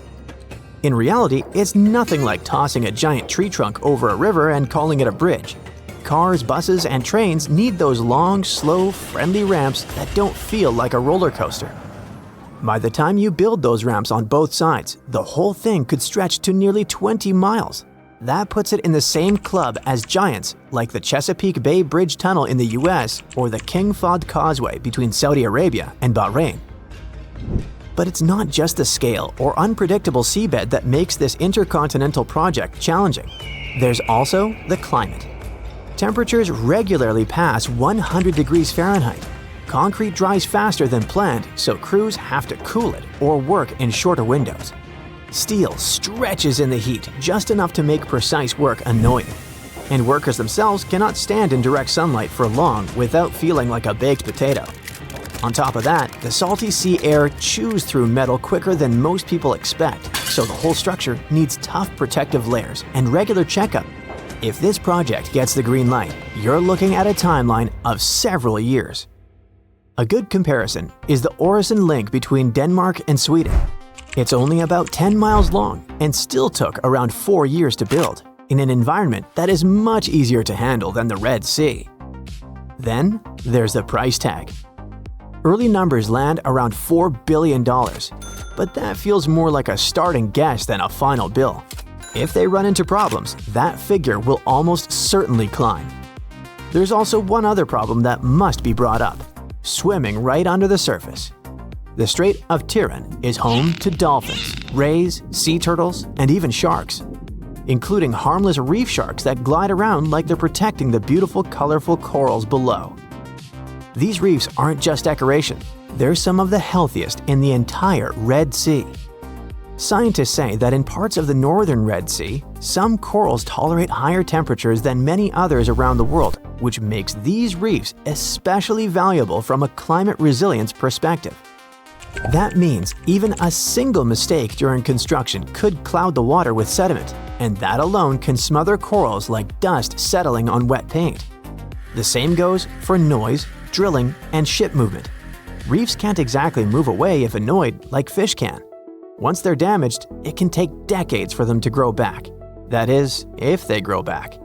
In reality, it's nothing like tossing a giant tree trunk over a river and calling it a bridge. Cars, buses, and trains need those long, slow, friendly ramps that don't feel like a roller coaster. By the time you build those ramps on both sides, the whole thing could stretch to nearly 20 miles. That puts it in the same club as giants like the Chesapeake Bay Bridge Tunnel in the US or the King Fahd Causeway between Saudi Arabia and Bahrain. But it's not just the scale or unpredictable seabed that makes this intercontinental project challenging. There's also the climate. Temperatures regularly pass 100 degrees Fahrenheit. Concrete dries faster than planned, so crews have to cool it or work in shorter windows. Steel stretches in the heat just enough to make precise work annoying. And workers themselves cannot stand in direct sunlight for long without feeling like a baked potato. On top of that, the salty sea air chews through metal quicker than most people expect, so the whole structure needs tough protective layers and regular checkup If this project gets the green light, you're looking at a timeline of several years. A good comparison is the Øresund link between Denmark and Sweden. It's only about 10 miles long and still took around 4 years to build, in an environment that is much easier to handle than the Red Sea. Then there's the price tag. Early numbers land around $4 billion, but that feels more like a starting guess than a final bill. If they run into problems, that figure will almost certainly climb. There's also one other problem that must be brought up: swimming right under the surface. The Strait of Tirana is home to dolphins, rays, sea turtles, and even sharks, including harmless reef sharks that glide around like they're protecting the beautiful, colorful corals below. These reefs aren't just decoration, they're some of the healthiest in the entire Red Sea. Scientists say that in parts of the northern Red Sea, some corals tolerate higher temperatures than many others around the world, which makes these reefs especially valuable from a climate resilience perspective. That means even a single mistake during construction could cloud the water with sediment, and that alone can smother corals like dust settling on wet paint. The same goes for noise, drilling, and ship movement. Reefs can't exactly move away if annoyed like fish can. Once they're damaged, it can take decades for them to grow back. That is, if they grow back.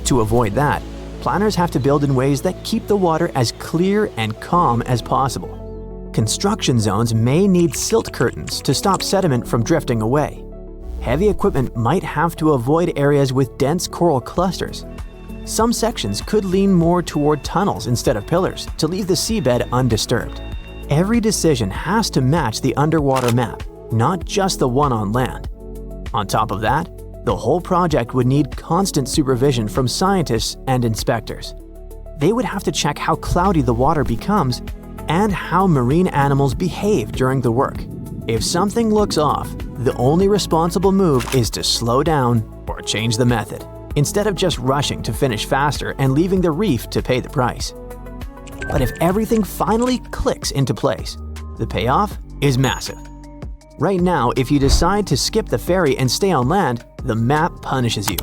To avoid that, planners have to build in ways that keep the water as clear and calm as possible. Construction zones may need silt curtains to stop sediment from drifting away. Heavy equipment might have to avoid areas with dense coral clusters. Some sections could lean more toward tunnels instead of pillars to leave the seabed undisturbed. Every decision has to match the underwater map, not just the one on land. On top of that, the whole project would need constant supervision from scientists and inspectors. They would have to check how cloudy the water becomes and how marine animals behave during the work. If something looks off, the only responsible move is to slow down or change the method, instead of just rushing to finish faster and leaving the reef to pay the price. But if everything finally clicks into place, the payoff is massive. Right now, if you decide to skip the ferry and stay on land, the map punishes you.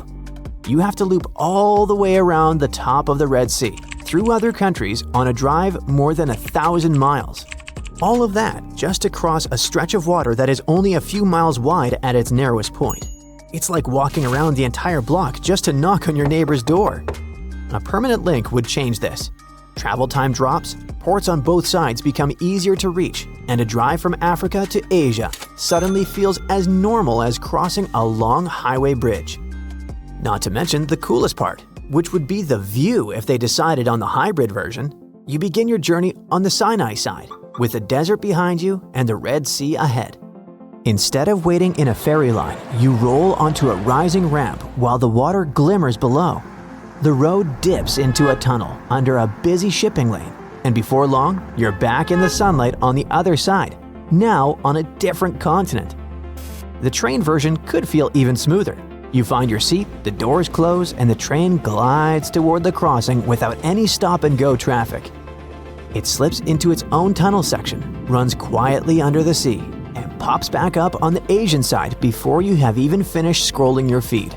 You have to loop all the way around the top of the Red Sea, through other countries on a drive more than 1,000 miles. All of that just to cross a stretch of water that is only a few miles wide at its narrowest point. It's like walking around the entire block just to knock on your neighbor's door. A permanent link would change this. Travel time drops, ports on both sides become easier to reach, and a drive from Africa to Asia suddenly feels as normal as crossing a long highway bridge. Not to mention the coolest part, which would be the view if they decided on the hybrid version. You begin your journey on the Sinai side, with the desert behind you and the Red Sea ahead. Instead of waiting in a ferry line, you roll onto a rising ramp while the water glimmers below. The road dips into a tunnel under a busy shipping lane, and before long, you're back in the sunlight on the other side, now on a different continent. The train version could feel even smoother. You find your seat, the doors close, and the train glides toward the crossing without any stop-and-go traffic. It slips into its own tunnel section, runs quietly under the sea, and pops back up on the Asian side before you have even finished scrolling your feed.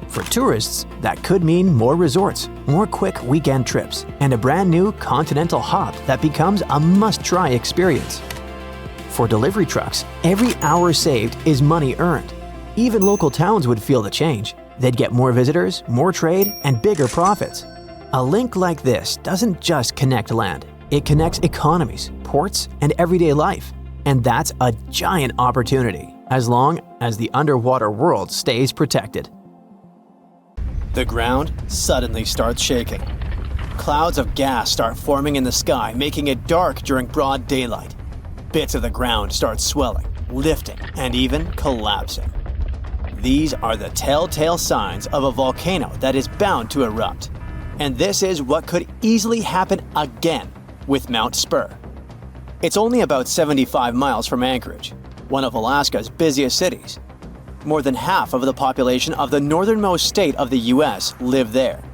For tourists, that could mean more resorts, more quick weekend trips, and a brand new Continental hop that becomes a must-try experience. For delivery trucks, every hour saved is money earned. Even local towns would feel the change. They'd get more visitors, more trade, and bigger profits. A link like this doesn't just connect land, it connects economies, ports, and everyday life. And that's a giant opportunity, as long as the underwater world stays protected. The ground suddenly starts shaking. Clouds of gas start forming in the sky, making it dark during broad daylight. Bits of the ground start swelling, lifting, and even collapsing. These are the telltale signs of a volcano that is bound to erupt. And this is what could easily happen again with Mount Spur. It's only about 75 miles from Anchorage, one of Alaska's busiest cities. More than half of the population of the northernmost state of the US live there.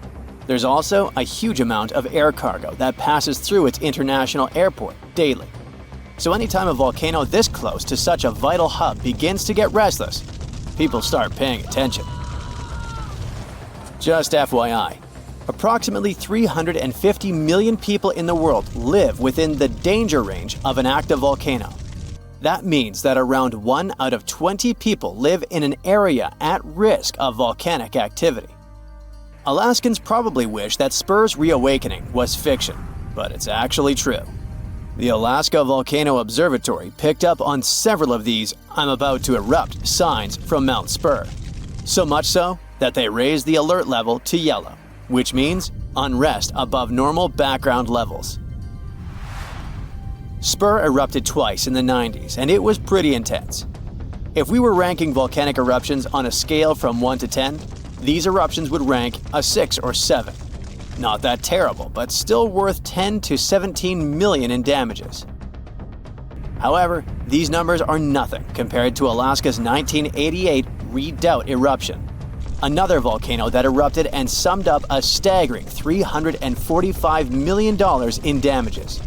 There's also a huge amount of air cargo that passes through its international airport daily. So anytime a volcano this close to such a vital hub begins to get restless, people start paying attention. Just FYI, approximately 350 million people in the world live within the danger range of an active volcano. That means that around 1 out of 20 people live in an area at risk of volcanic activity. Alaskans probably wish that Spur's reawakening was fiction, but it's actually true. The Alaska Volcano Observatory picked up on several of these "I'm about to erupt" signs from Mount Spur. So much so that they raised the alert level to yellow, which means unrest above normal background levels. Spur erupted twice in the 90s, and it was pretty intense. If we were ranking volcanic eruptions on a scale from 1 to 10, these eruptions would rank a 6 or 7. Not that terrible, but still worth 10 to 17 million in damages. However, these numbers are nothing compared to Alaska's 1988 Redoubt eruption, another volcano that erupted and summed up a staggering $345 million in damages,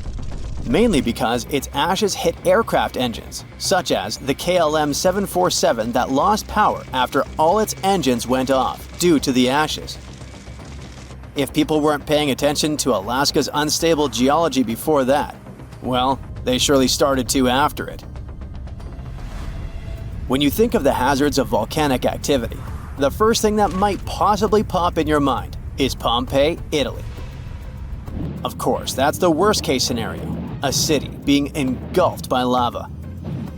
mainly because its ashes hit aircraft engines, such as the KLM 747 that lost power after all its engines went off due to the ashes. If people weren't paying attention to Alaska's unstable geology before that, well, they surely started to after it. When you think of the hazards of volcanic activity, the first thing that might possibly pop in your mind is Pompeii, Italy. Of course, that's the worst-case scenario, a city being engulfed by lava.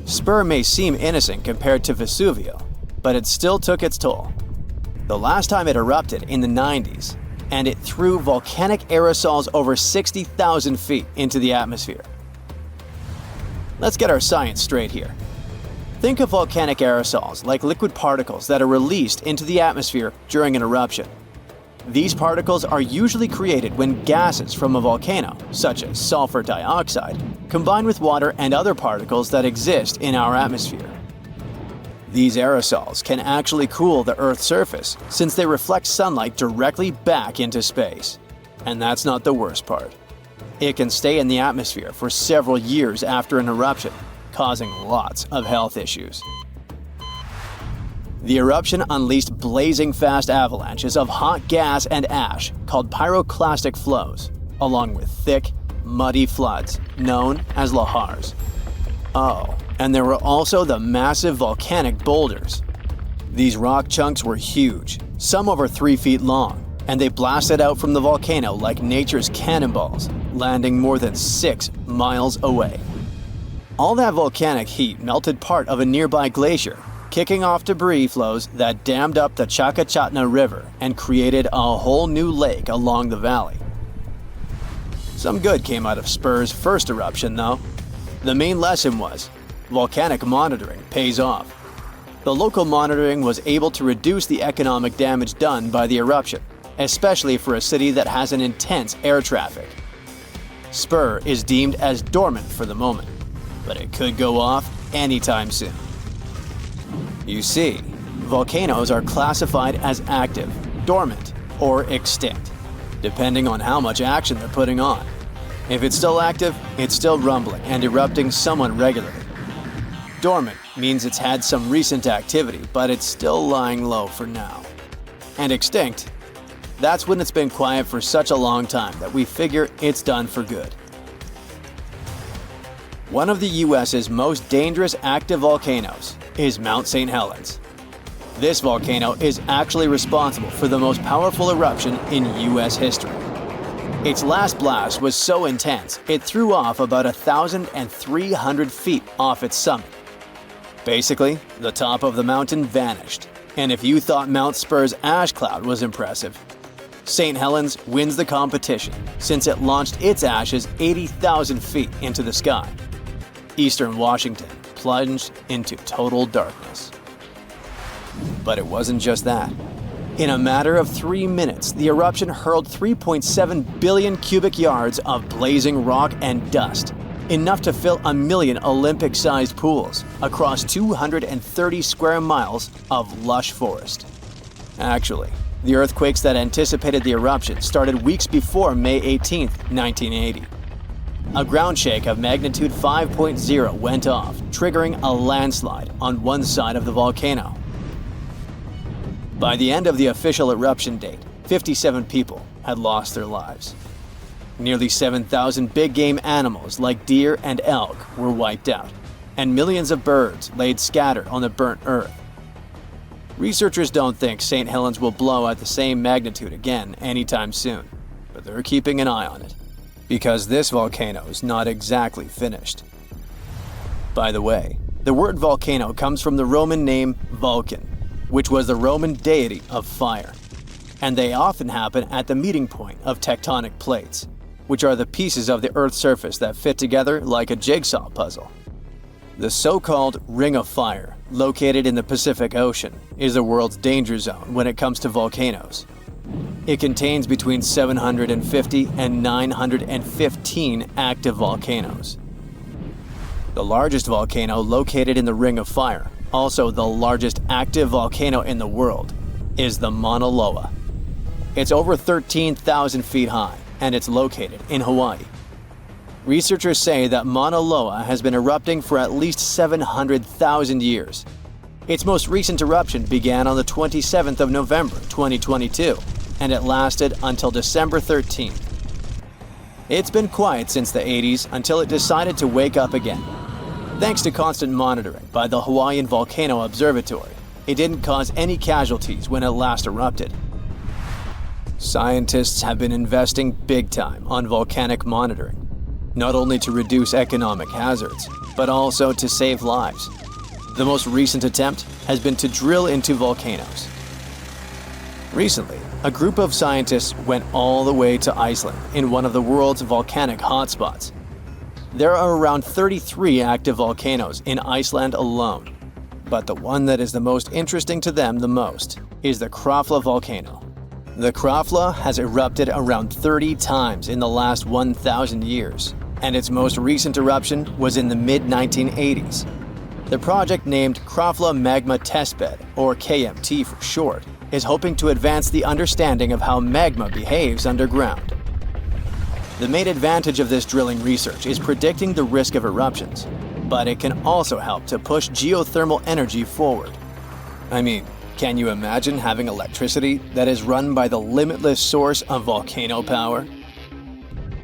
Spur may seem innocent compared to Vesuvio, but it still took its toll. The last time it erupted in the 90s, and it threw volcanic aerosols over 60,000 feet into the atmosphere. Let's get our science straight here. Think of volcanic aerosols like liquid particles that are released into the atmosphere during an eruption. These particles are usually created when gases from a volcano, such as sulfur dioxide, combine with water and other particles that exist in our atmosphere. These aerosols can actually cool the Earth's surface since they reflect sunlight directly back into space. And that's not the worst part. It can stay in the atmosphere for several years after an eruption, causing lots of health issues. The eruption unleashed blazing fast avalanches of hot gas and ash called pyroclastic flows, along with thick, muddy floods known as lahars. Oh, and there were also the massive volcanic boulders. These rock chunks were huge, some over 3 feet long, and they blasted out from the volcano like nature's cannonballs, landing more than 6 miles away. All that volcanic heat melted part of a nearby glacier, kicking off debris flows that dammed up the Chakachatna River and created a whole new lake along the valley. Some good came out of Spur's first eruption, though. The main lesson was, volcanic monitoring pays off. The local monitoring was able to reduce the economic damage done by the eruption, especially for a city that has an intense air traffic. Spur is deemed as dormant for the moment, but it could go off anytime soon. You see, volcanoes are classified as active, dormant, or extinct, depending on how much action they're putting on. If it's still active, it's still rumbling and erupting somewhat regularly. Dormant means it's had some recent activity, but it's still lying low for now. And extinct, that's when it's been quiet for such a long time that we figure it's done for good. One of the US's most dangerous active volcanoes is Mount St. Helens. This volcano is actually responsible for the most powerful eruption in US history. Its last blast was so intense, it threw off about 1,300 feet off its summit. Basically, the top of the mountain vanished, and if you thought Mount Spur's ash cloud was impressive, St. Helens wins the competition since it launched its ashes 80,000 feet into the sky. Eastern Washington plunged into total darkness. But it wasn't just that. In a matter of 3 minutes, the eruption hurled 3.7 billion cubic yards of blazing rock and dust, enough to fill 1 million Olympic-sized pools across 230 square miles of lush forest. Actually, the earthquakes that anticipated the eruption started weeks before May 18, 1980. A ground shake of magnitude 5.0 went off, triggering a landslide on one side of the volcano. By the end of the official eruption date, 57 people had lost their lives. Nearly 7,000 big game animals like deer and elk were wiped out, and millions of birds laid scattered on the burnt earth. Researchers don't think St. Helens will blow at the same magnitude again anytime soon, but they're keeping an eye on it, because this volcano is not exactly finished. By the way, the word volcano comes from the Roman name Vulcan, which was the Roman deity of fire, and they often happen at the meeting point of tectonic plates, which are the pieces of the Earth's surface that fit together like a jigsaw puzzle. The so-called Ring of Fire, located in the Pacific Ocean, is the world's danger zone when it comes to volcanoes. It contains between 750 and 915 active volcanoes. The largest volcano located in the Ring of Fire, also the largest active volcano in the world, is the Mauna Loa. It's over 13,000 feet high, and it's located in Hawaii. Researchers say that Mauna Loa has been erupting for at least 700,000 years. Its most recent eruption began on the 27th of November 2022, and it lasted until December 13th. It's been quiet since the 80s until it decided to wake up again. Thanks to constant monitoring by the Hawaiian Volcano Observatory, it didn't cause any casualties when it last erupted. Scientists have been investing big time on volcanic monitoring, not only to reduce economic hazards, but also to save lives. The most recent attempt has been to drill into volcanoes. Recently, a group of scientists went all the way to Iceland in one of the world's volcanic hotspots. There are around 33 active volcanoes in Iceland alone, but the one that is the most interesting to them the most is the Krafla volcano. The Krafla has erupted around 30 times in the last 1,000 years, and its most recent eruption was in the mid-1980s. The project named Krafla Magma Testbed, or KMT for short, is hoping to advance the understanding of how magma behaves underground. The main advantage of this drilling research is predicting the risk of eruptions, but it can also help to push geothermal energy forward. I mean, can you imagine having electricity that is run by the limitless source of volcano power?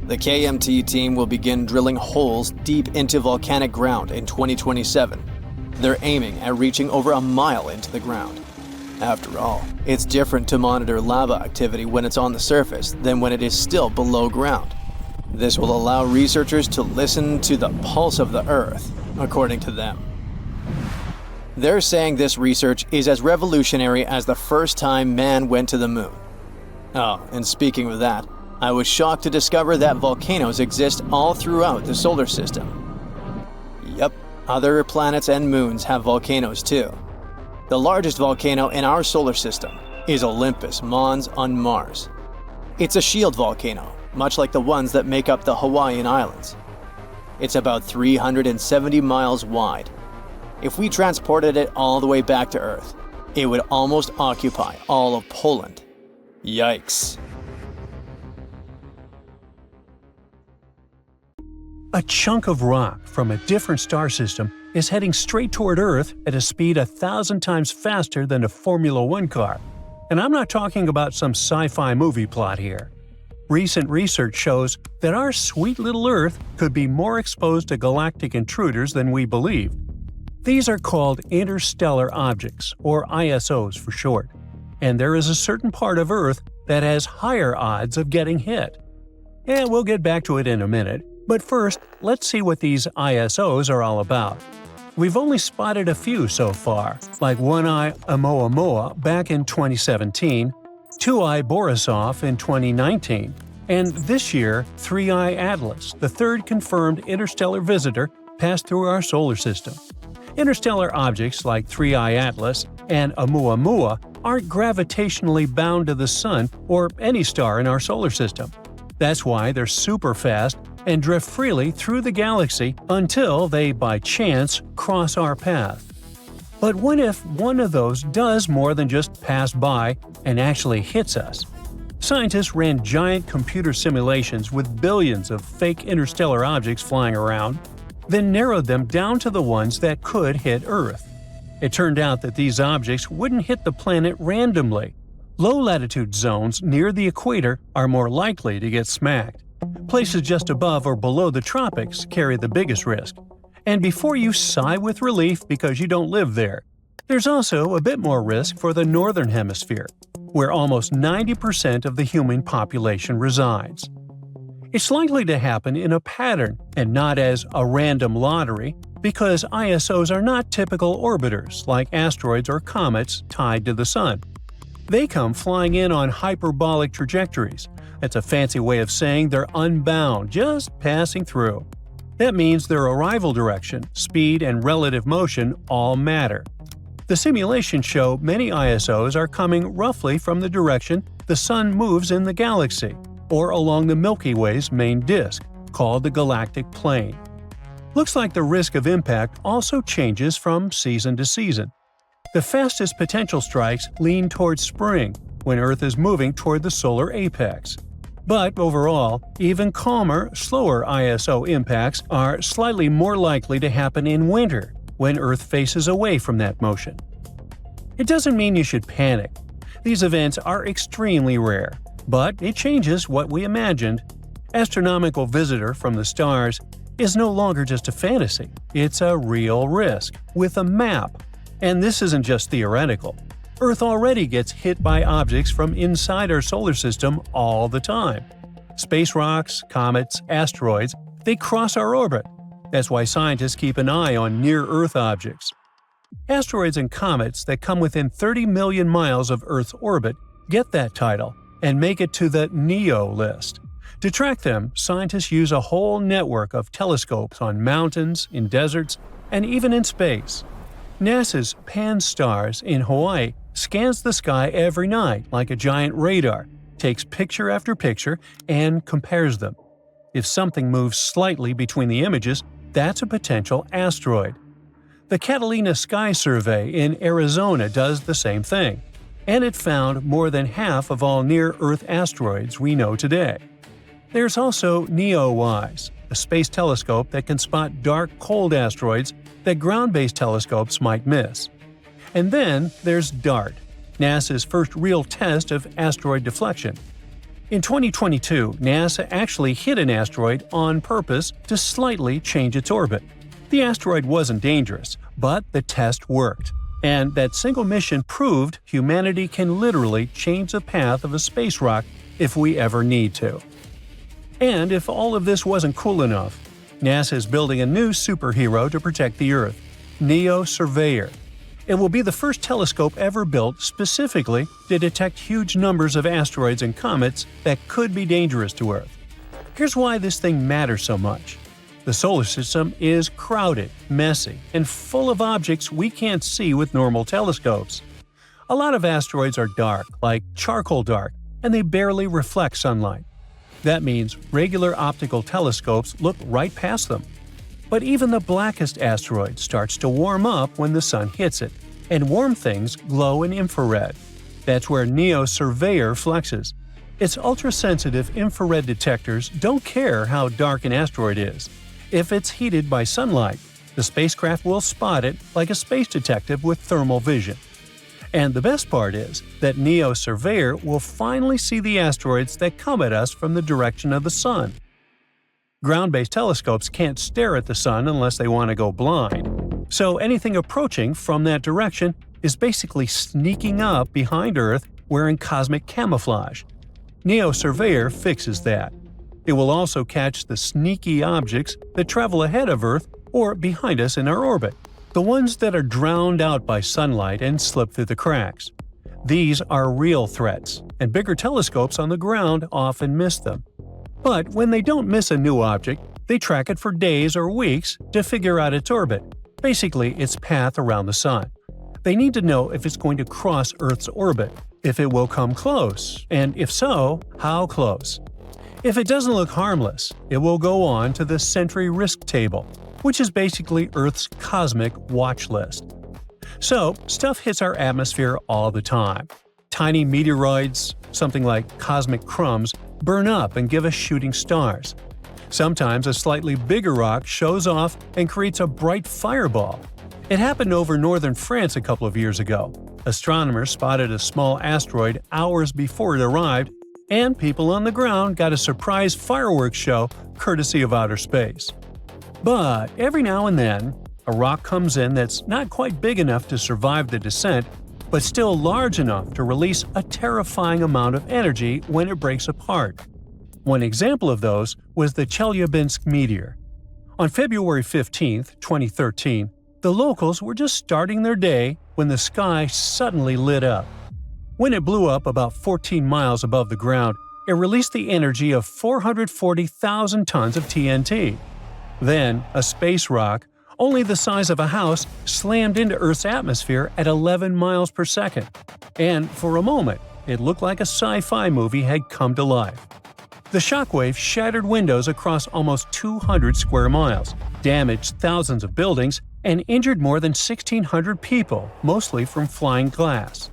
The KMT team will begin drilling holes deep into volcanic ground in 2027. They're aiming at reaching over a mile into the ground. After all, it's different to monitor lava activity when it's on the surface than when it is still below ground. This will allow researchers to listen to the pulse of the Earth, according to them. They're saying this research is as revolutionary as the first time man went to the moon. Oh, and speaking of that, I was shocked to discover that volcanoes exist all throughout the solar system. Yep, other planets and moons have volcanoes too. The largest volcano in our solar system is Olympus Mons on Mars. It's a shield volcano, much like the ones that make up the Hawaiian Islands. It's about 370 miles wide. If we transported it all the way back to Earth, it would almost occupy all of Poland. Yikes. A chunk of rock from a different star system is heading straight toward Earth at a speed 1,000 times faster than a Formula One car. And I'm not talking about some sci-fi movie plot here. Recent research shows that our sweet little Earth could be more exposed to galactic intruders than we believe. These are called interstellar objects, or ISOs for short, and there is a certain part of Earth that has higher odds of getting hit. And we'll get back to it in a minute, but first, let's see what these ISOs are all about. We've only spotted a few so far, like One-Eye Oumuamua back in 2017, Two-Eye Borisov in 2019, and this year, Three-Eye Atlas, the third confirmed interstellar visitor, passed through our solar system. Interstellar objects like Three-Eye Atlas and Oumuamua aren't gravitationally bound to the Sun or any star in our solar system. That's why they're super fast and drift freely through the galaxy until they, by chance, cross our path. But what if one of those does more than just pass by and actually hits us? Scientists ran giant computer simulations with billions of fake interstellar objects flying around, then narrowed them down to the ones that could hit Earth. It turned out that these objects wouldn't hit the planet randomly. Low-latitude zones near the equator are more likely to get smacked. Places just above or below the tropics carry the biggest risk. And before you sigh with relief because you don't live there, there's also a bit more risk for the northern hemisphere, where almost 90% of the human population resides. It's likely to happen in a pattern and not as a random lottery because ISOs are not typical orbiters like asteroids or comets tied to the Sun. They come flying in on hyperbolic trajectories. That's a fancy way of saying they're unbound, just passing through. That means their arrival direction, speed, and relative motion all matter. The simulations show many ISOs are coming roughly from the direction the Sun moves in the galaxy, or along the Milky Way's main disk, called the galactic plane. Looks like the risk of impact also changes from season to season. The fastest potential strikes lean towards spring, when Earth is moving toward the solar apex. But overall, even calmer, slower ISO impacts are slightly more likely to happen in winter, when Earth faces away from that motion. It doesn't mean you should panic. These events are extremely rare, but it changes what we imagined. Astronomical visitor from the stars is no longer just a fantasy. It's a real risk, with a map. And this isn't just theoretical. Earth already gets hit by objects from inside our solar system all the time. Space rocks, comets, asteroids, they cross our orbit. That's why scientists keep an eye on near-Earth objects. Asteroids and comets that come within 30 million miles of Earth's orbit get that title and make it to the NEO list. To track them, scientists use a whole network of telescopes on mountains, in deserts, and even in space. NASA's Pan-STARRS in Hawaii scans the sky every night like a giant radar, takes picture after picture, and compares them. If something moves slightly between the images, that's a potential asteroid. The Catalina Sky Survey in Arizona does the same thing, and it found more than half of all near-Earth asteroids we know today. There's also NEOWISE, a space telescope that can spot dark, cold asteroids that ground-based telescopes might miss. And then there's DART, NASA's first real test of asteroid deflection. In 2022, NASA actually hit an asteroid on purpose to slightly change its orbit. The asteroid wasn't dangerous, but the test worked. And that single mission proved humanity can literally change the path of a space rock if we ever need to. And if all of this wasn't cool enough, NASA is building a new superhero to protect the Earth, NEO Surveyor. It will be the first telescope ever built specifically to detect huge numbers of asteroids and comets that could be dangerous to Earth. Here's why this thing matters so much. The solar system is crowded, messy, and full of objects we can't see with normal telescopes. A lot of asteroids are dark, like charcoal dark, and they barely reflect sunlight. That means regular optical telescopes look right past them. But even the blackest asteroid starts to warm up when the sun hits it, and warm things glow in infrared. That's where NEO Surveyor flexes. Its ultra-sensitive infrared detectors don't care how dark an asteroid is. If it's heated by sunlight, the spacecraft will spot it like a space detective with thermal vision. And the best part is that NEO Surveyor will finally see the asteroids that come at us from the direction of the Sun. Ground-based telescopes can't stare at the Sun unless they want to go blind. So anything approaching from that direction is basically sneaking up behind Earth wearing cosmic camouflage. NEO Surveyor fixes that. It will also catch the sneaky objects that travel ahead of Earth or behind us in our orbit, the ones that are drowned out by sunlight and slip through the cracks. These are real threats, and bigger telescopes on the ground often miss them. But when they don't miss a new object, they track it for days or weeks to figure out its orbit, basically its path around the Sun. They need to know if it's going to cross Earth's orbit, if it will come close, and if so, how close. If it doesn't look harmless, it will go on to the Sentry Risk Table, which is basically Earth's cosmic watch list. So, stuff hits our atmosphere all the time. Tiny meteoroids, something like cosmic crumbs, burn up and give us shooting stars. Sometimes a slightly bigger rock shows off and creates a bright fireball. It happened over northern France a couple of years ago. Astronomers spotted a small asteroid hours before it arrived, and people on the ground got a surprise fireworks show courtesy of outer space. But every now and then, a rock comes in that's not quite big enough to survive the descent, but still large enough to release a terrifying amount of energy when it breaks apart. One example of those was the Chelyabinsk meteor. On February 15, 2013, the locals were just starting their day when the sky suddenly lit up. When it blew up about 14 miles above the ground, it released the energy of 440,000 tons of TNT. Then, a space rock, only the size of a house, slammed into Earth's atmosphere at 11 miles per second. And for a moment, it looked like a sci-fi movie had come to life. The shockwave shattered windows across almost 200 square miles, damaged thousands of buildings, and injured more than 1,600 people, mostly from flying glass.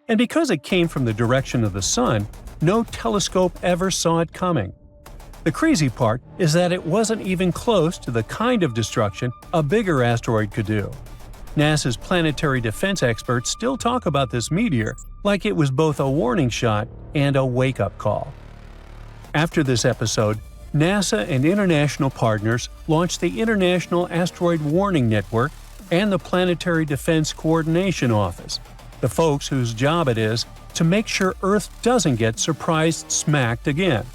And because it came from the direction of the sun, no telescope ever saw it coming. The crazy part is that it wasn't even close to the kind of destruction a bigger asteroid could do. NASA's planetary defense experts still talk about this meteor like it was both a warning shot and a wake-up call. After this episode, NASA and international partners launched the International Asteroid Warning Network and the Planetary Defense Coordination Office, the folks whose job it is to make sure Earth doesn't get surprise smacked again.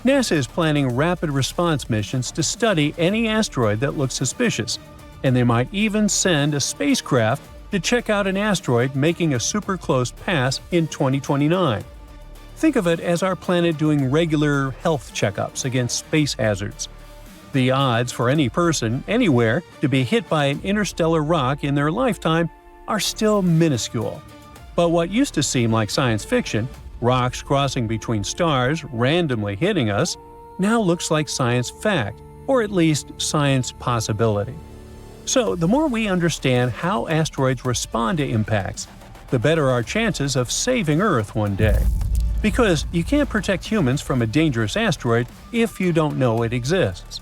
NASA is planning rapid response missions to study any asteroid that looks suspicious, and they might even send a spacecraft to check out an asteroid making a super close pass in 2029. Think of it as our planet doing regular health checkups against space hazards. The odds for any person, anywhere, to be hit by an interstellar rock in their lifetime are still minuscule. But what used to seem like science fiction, rocks crossing between stars randomly hitting us, now looks like science fact, or at least science possibility. So the more we understand how asteroids respond to impacts, the better our chances of saving Earth one day. Because you can't protect humans from a dangerous asteroid if you don't know it exists.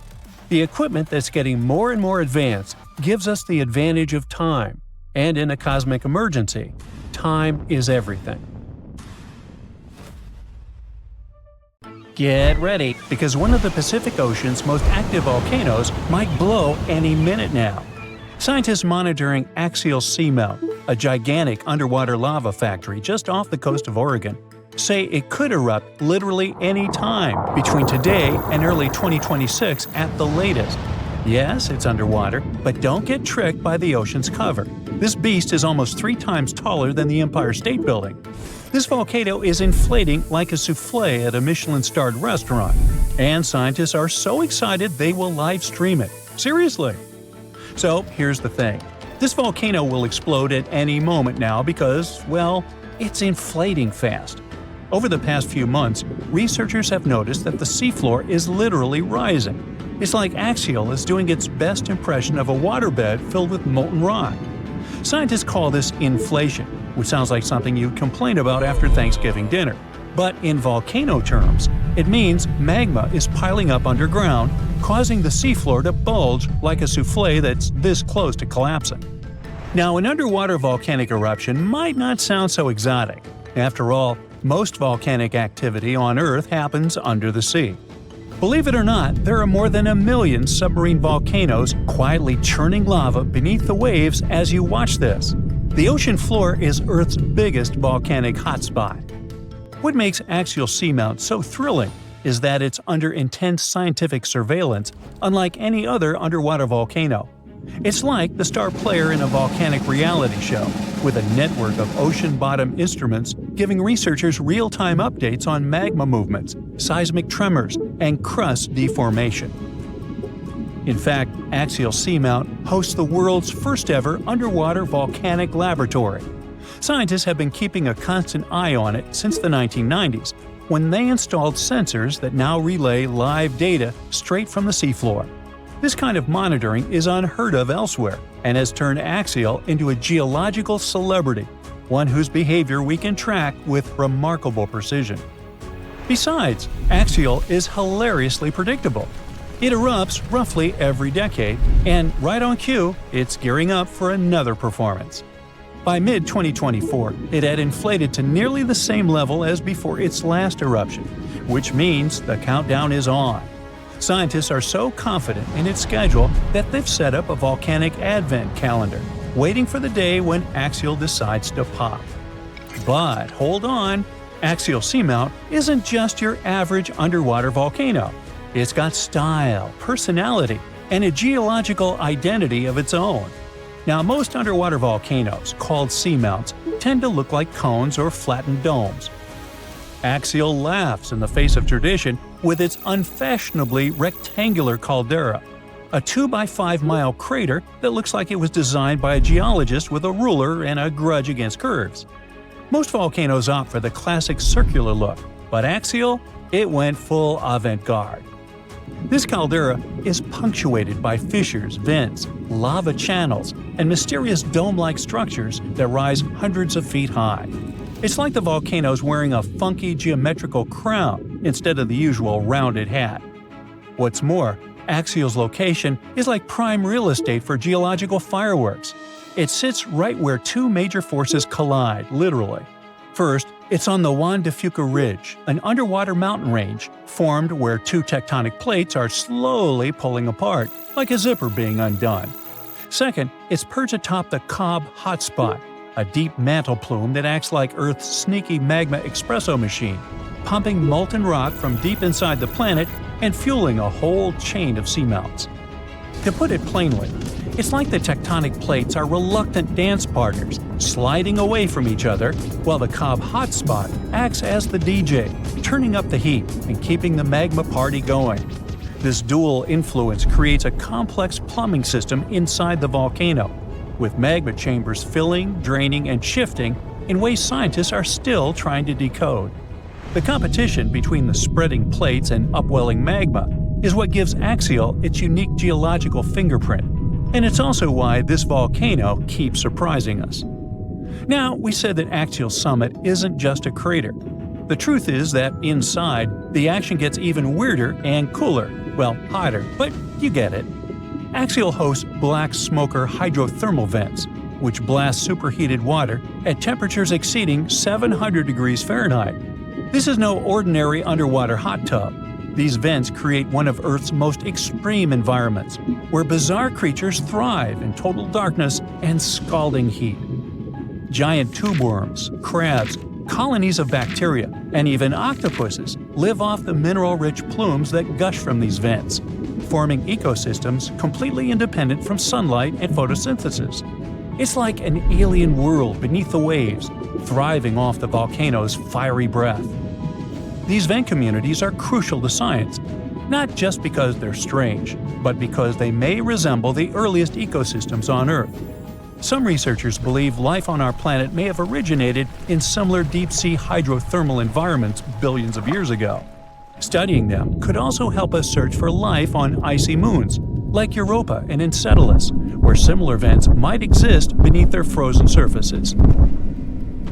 The equipment that's getting more and more advanced gives us the advantage of time, and in a cosmic emergency, time is everything. Get ready, because one of the Pacific Ocean's most active volcanoes might blow any minute now. Scientists monitoring Axial Seamount, a gigantic underwater lava factory just off the coast of Oregon, say it could erupt literally any time between today and early 2026 at the latest. Yes, it's underwater, but don't get tricked by the ocean's cover. This beast is almost 3 times taller than the Empire State Building. This volcano is inflating like a souffle at a Michelin-starred restaurant, and scientists are so excited they will live stream it. Seriously! So here's the thing. This volcano will explode at any moment now because, well, it's inflating fast. Over the past few months, researchers have noticed that the seafloor is literally rising. It's like Axial is doing its best impression of a waterbed filled with molten rock. Scientists call this inflation, which sounds like something you'd complain about after Thanksgiving dinner. But in volcano terms, it means magma is piling up underground, causing the seafloor to bulge like a souffle that's this close to collapsing. Now, an underwater volcanic eruption might not sound so exotic. After all, most volcanic activity on Earth happens under the sea. Believe it or not, there are more than 1 million submarine volcanoes quietly churning lava beneath the waves as you watch this. The ocean floor is Earth's biggest volcanic hotspot. What makes Axial Seamount so thrilling is that it's under intense scientific surveillance, unlike any other underwater volcano. It's like the star player in a volcanic reality show, with a network of ocean-bottom instruments giving researchers real-time updates on magma movements, seismic tremors, and crust deformation. In fact, Axial Seamount hosts the world's first-ever underwater volcanic laboratory. Scientists have been keeping a constant eye on it since the 1990s, when they installed sensors that now relay live data straight from the seafloor. This kind of monitoring is unheard of elsewhere and has turned Axial into a geological celebrity, one whose behavior we can track with remarkable precision. Besides, Axial is hilariously predictable. It erupts roughly every decade, and right on cue, it's gearing up for another performance. By mid-2024, it had inflated to nearly the same level as before its last eruption, which means the countdown is on. Scientists are so confident in its schedule that they've set up a volcanic advent calendar, waiting for the day when Axial decides to pop. But hold on, Axial Seamount isn't just your average underwater volcano. It's got style, personality, and a geological identity of its own. Now, most underwater volcanoes, called seamounts, tend to look like cones or flattened domes. Axial laughs in the face of tradition with its unfashionably rectangular caldera, a 2-by-5-mile crater that looks like it was designed by a geologist with a ruler and a grudge against curves. Most volcanoes opt for the classic circular look, but Axial, it went full avant-garde. This caldera is punctuated by fissures, vents, lava channels, and mysterious dome-like structures that rise hundreds of feet high. It's like the volcano's wearing a funky geometrical crown instead of the usual rounded hat. What's more, Axial's location is like prime real estate for geological fireworks. It sits right where two major forces collide, literally. First, it's on the Juan de Fuca Ridge, an underwater mountain range formed where two tectonic plates are slowly pulling apart, like a zipper being undone. Second, it's perched atop the Cobb Hotspot, a deep mantle plume that acts like Earth's sneaky magma espresso machine, pumping molten rock from deep inside the planet and fueling a whole chain of seamounts. To put it plainly, it's like the tectonic plates are reluctant dance partners, sliding away from each other, while the Cobb Hotspot acts as the DJ, turning up the heat and keeping the magma party going. This dual influence creates a complex plumbing system inside the volcano, with magma chambers filling, draining, and shifting in ways scientists are still trying to decode. The competition between the spreading plates and upwelling magma is what gives Axial its unique geological fingerprint, and it's also why this volcano keeps surprising us. Now, we said that Axial Summit isn't just a crater. The truth is that inside, the action gets even weirder and cooler, well, hotter, but you get it. Axial hosts black smoker hydrothermal vents, which blast superheated water at temperatures exceeding 700 degrees Fahrenheit. This is no ordinary underwater hot tub. These vents create one of Earth's most extreme environments, where bizarre creatures thrive in total darkness and scalding heat. Giant tube worms, crabs, colonies of bacteria, and even octopuses live off the mineral-rich plumes that gush from these vents, forming ecosystems completely independent from sunlight and photosynthesis. It's like an alien world beneath the waves, thriving off the volcano's fiery breath. These vent communities are crucial to science, not just because they're strange, but because they may resemble the earliest ecosystems on Earth. Some researchers believe life on our planet may have originated in similar deep-sea hydrothermal environments billions of years ago. Studying them could also help us search for life on icy moons, like Europa and Enceladus, where similar vents might exist beneath their frozen surfaces.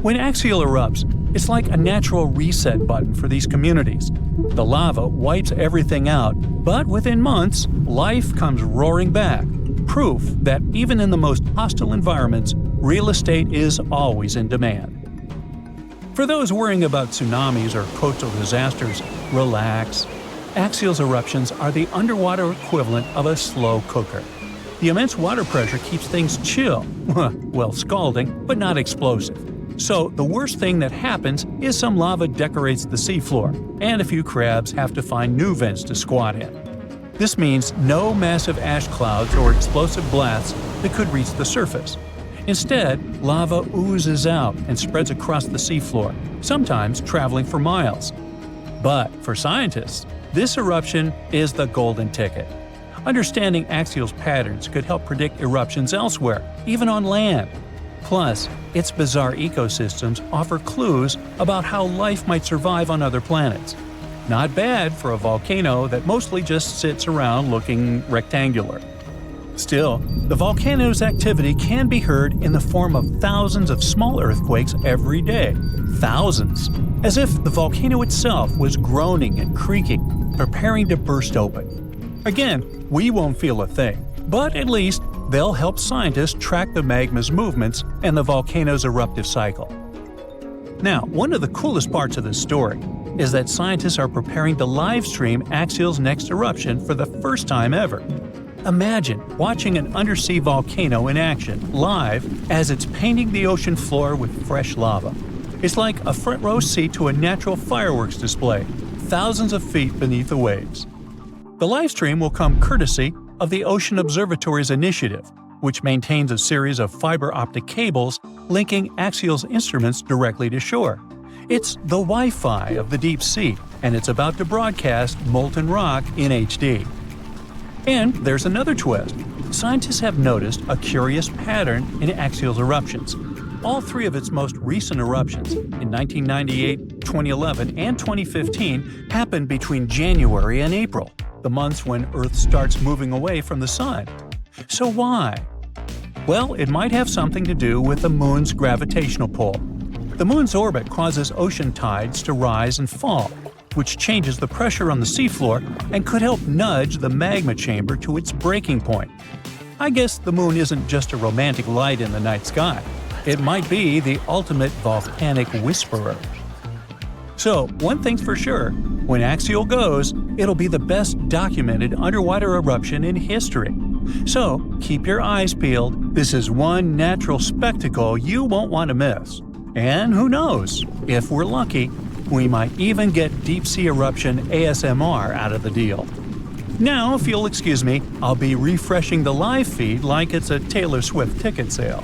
When Axial erupts, it's like a natural reset button for these communities. The lava wipes everything out, but within months, life comes roaring back. Proof that even in the most hostile environments, real estate is always in demand. For those worrying about tsunamis or coastal disasters, relax. Axial's eruptions are the underwater equivalent of a slow cooker. The immense water pressure keeps things chill, well, scalding, but not explosive. So the worst thing that happens is some lava decorates the seafloor, and a few crabs have to find new vents to squat in. This means no massive ash clouds or explosive blasts that could reach the surface. Instead, lava oozes out and spreads across the seafloor, sometimes traveling for miles. But for scientists, this eruption is the golden ticket. Understanding Axial's patterns could help predict eruptions elsewhere, even on land. Plus, its bizarre ecosystems offer clues about how life might survive on other planets. Not bad for a volcano that mostly just sits around looking rectangular. Still, the volcano's activity can be heard in the form of thousands of small earthquakes every day. Thousands! As if the volcano itself was groaning and creaking, preparing to burst open. Again, we won't feel a thing, but at least they'll help scientists track the magma's movements and the volcano's eruptive cycle. Now, one of the coolest parts of this story is that scientists are preparing to live-stream Axial's next eruption for the first time ever. Imagine watching an undersea volcano in action, live, as it's painting the ocean floor with fresh lava. It's like a front-row seat to a natural fireworks display, thousands of feet beneath the waves. The livestream will come courtesy of the Ocean Observatory's initiative, which maintains a series of fiber optic cables linking Axial's instruments directly to shore. It's the Wi-Fi of the deep sea, and it's about to broadcast molten rock in HD. And there's another twist. Scientists have noticed a curious pattern in Axial's eruptions. All three of its most recent eruptions, in 1998, 2011, and 2015, happened between January and April, the months when Earth starts moving away from the Sun. So why? Well, it might have something to do with the Moon's gravitational pull. The Moon's orbit causes ocean tides to rise and fall, which changes the pressure on the seafloor and could help nudge the magma chamber to its breaking point. I guess the Moon isn't just a romantic light in the night sky. It might be the ultimate volcanic whisperer. So, one thing's for sure, when Axial goes, it'll be the best documented underwater eruption in history. So, keep your eyes peeled. This is one natural spectacle you won't want to miss. And who knows, if we're lucky, we might even get deep-sea eruption ASMR out of the deal. Now, if you'll excuse me, I'll be refreshing the live feed like it's a Taylor Swift ticket sale.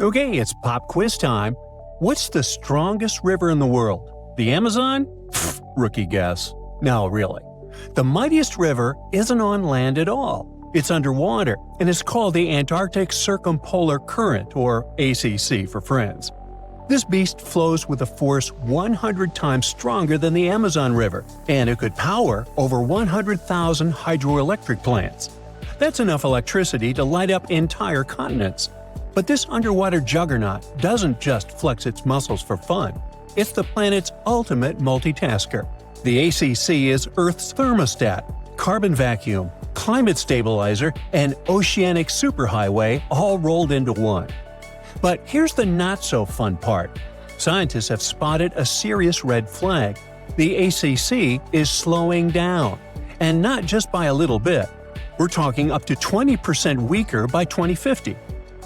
Okay, it's pop quiz time. What's the strongest river in the world? The Amazon? Pfft, rookie guess. No, really. The mightiest river isn't on land at all. It's underwater, and is called the Antarctic Circumpolar Current, or ACC for friends. This beast flows with a force 100 times stronger than the Amazon River, and it could power over 100,000 hydroelectric plants. That's enough electricity to light up entire continents. But this underwater juggernaut doesn't just flex its muscles for fun. It's the planet's ultimate multitasker. The ACC is Earth's thermostat, carbon vacuum, climate stabilizer, and oceanic superhighway all rolled into one. But here's the not-so-fun part. Scientists have spotted a serious red flag. The ACC is slowing down. And not just by a little bit. We're talking up to 20% weaker by 2050.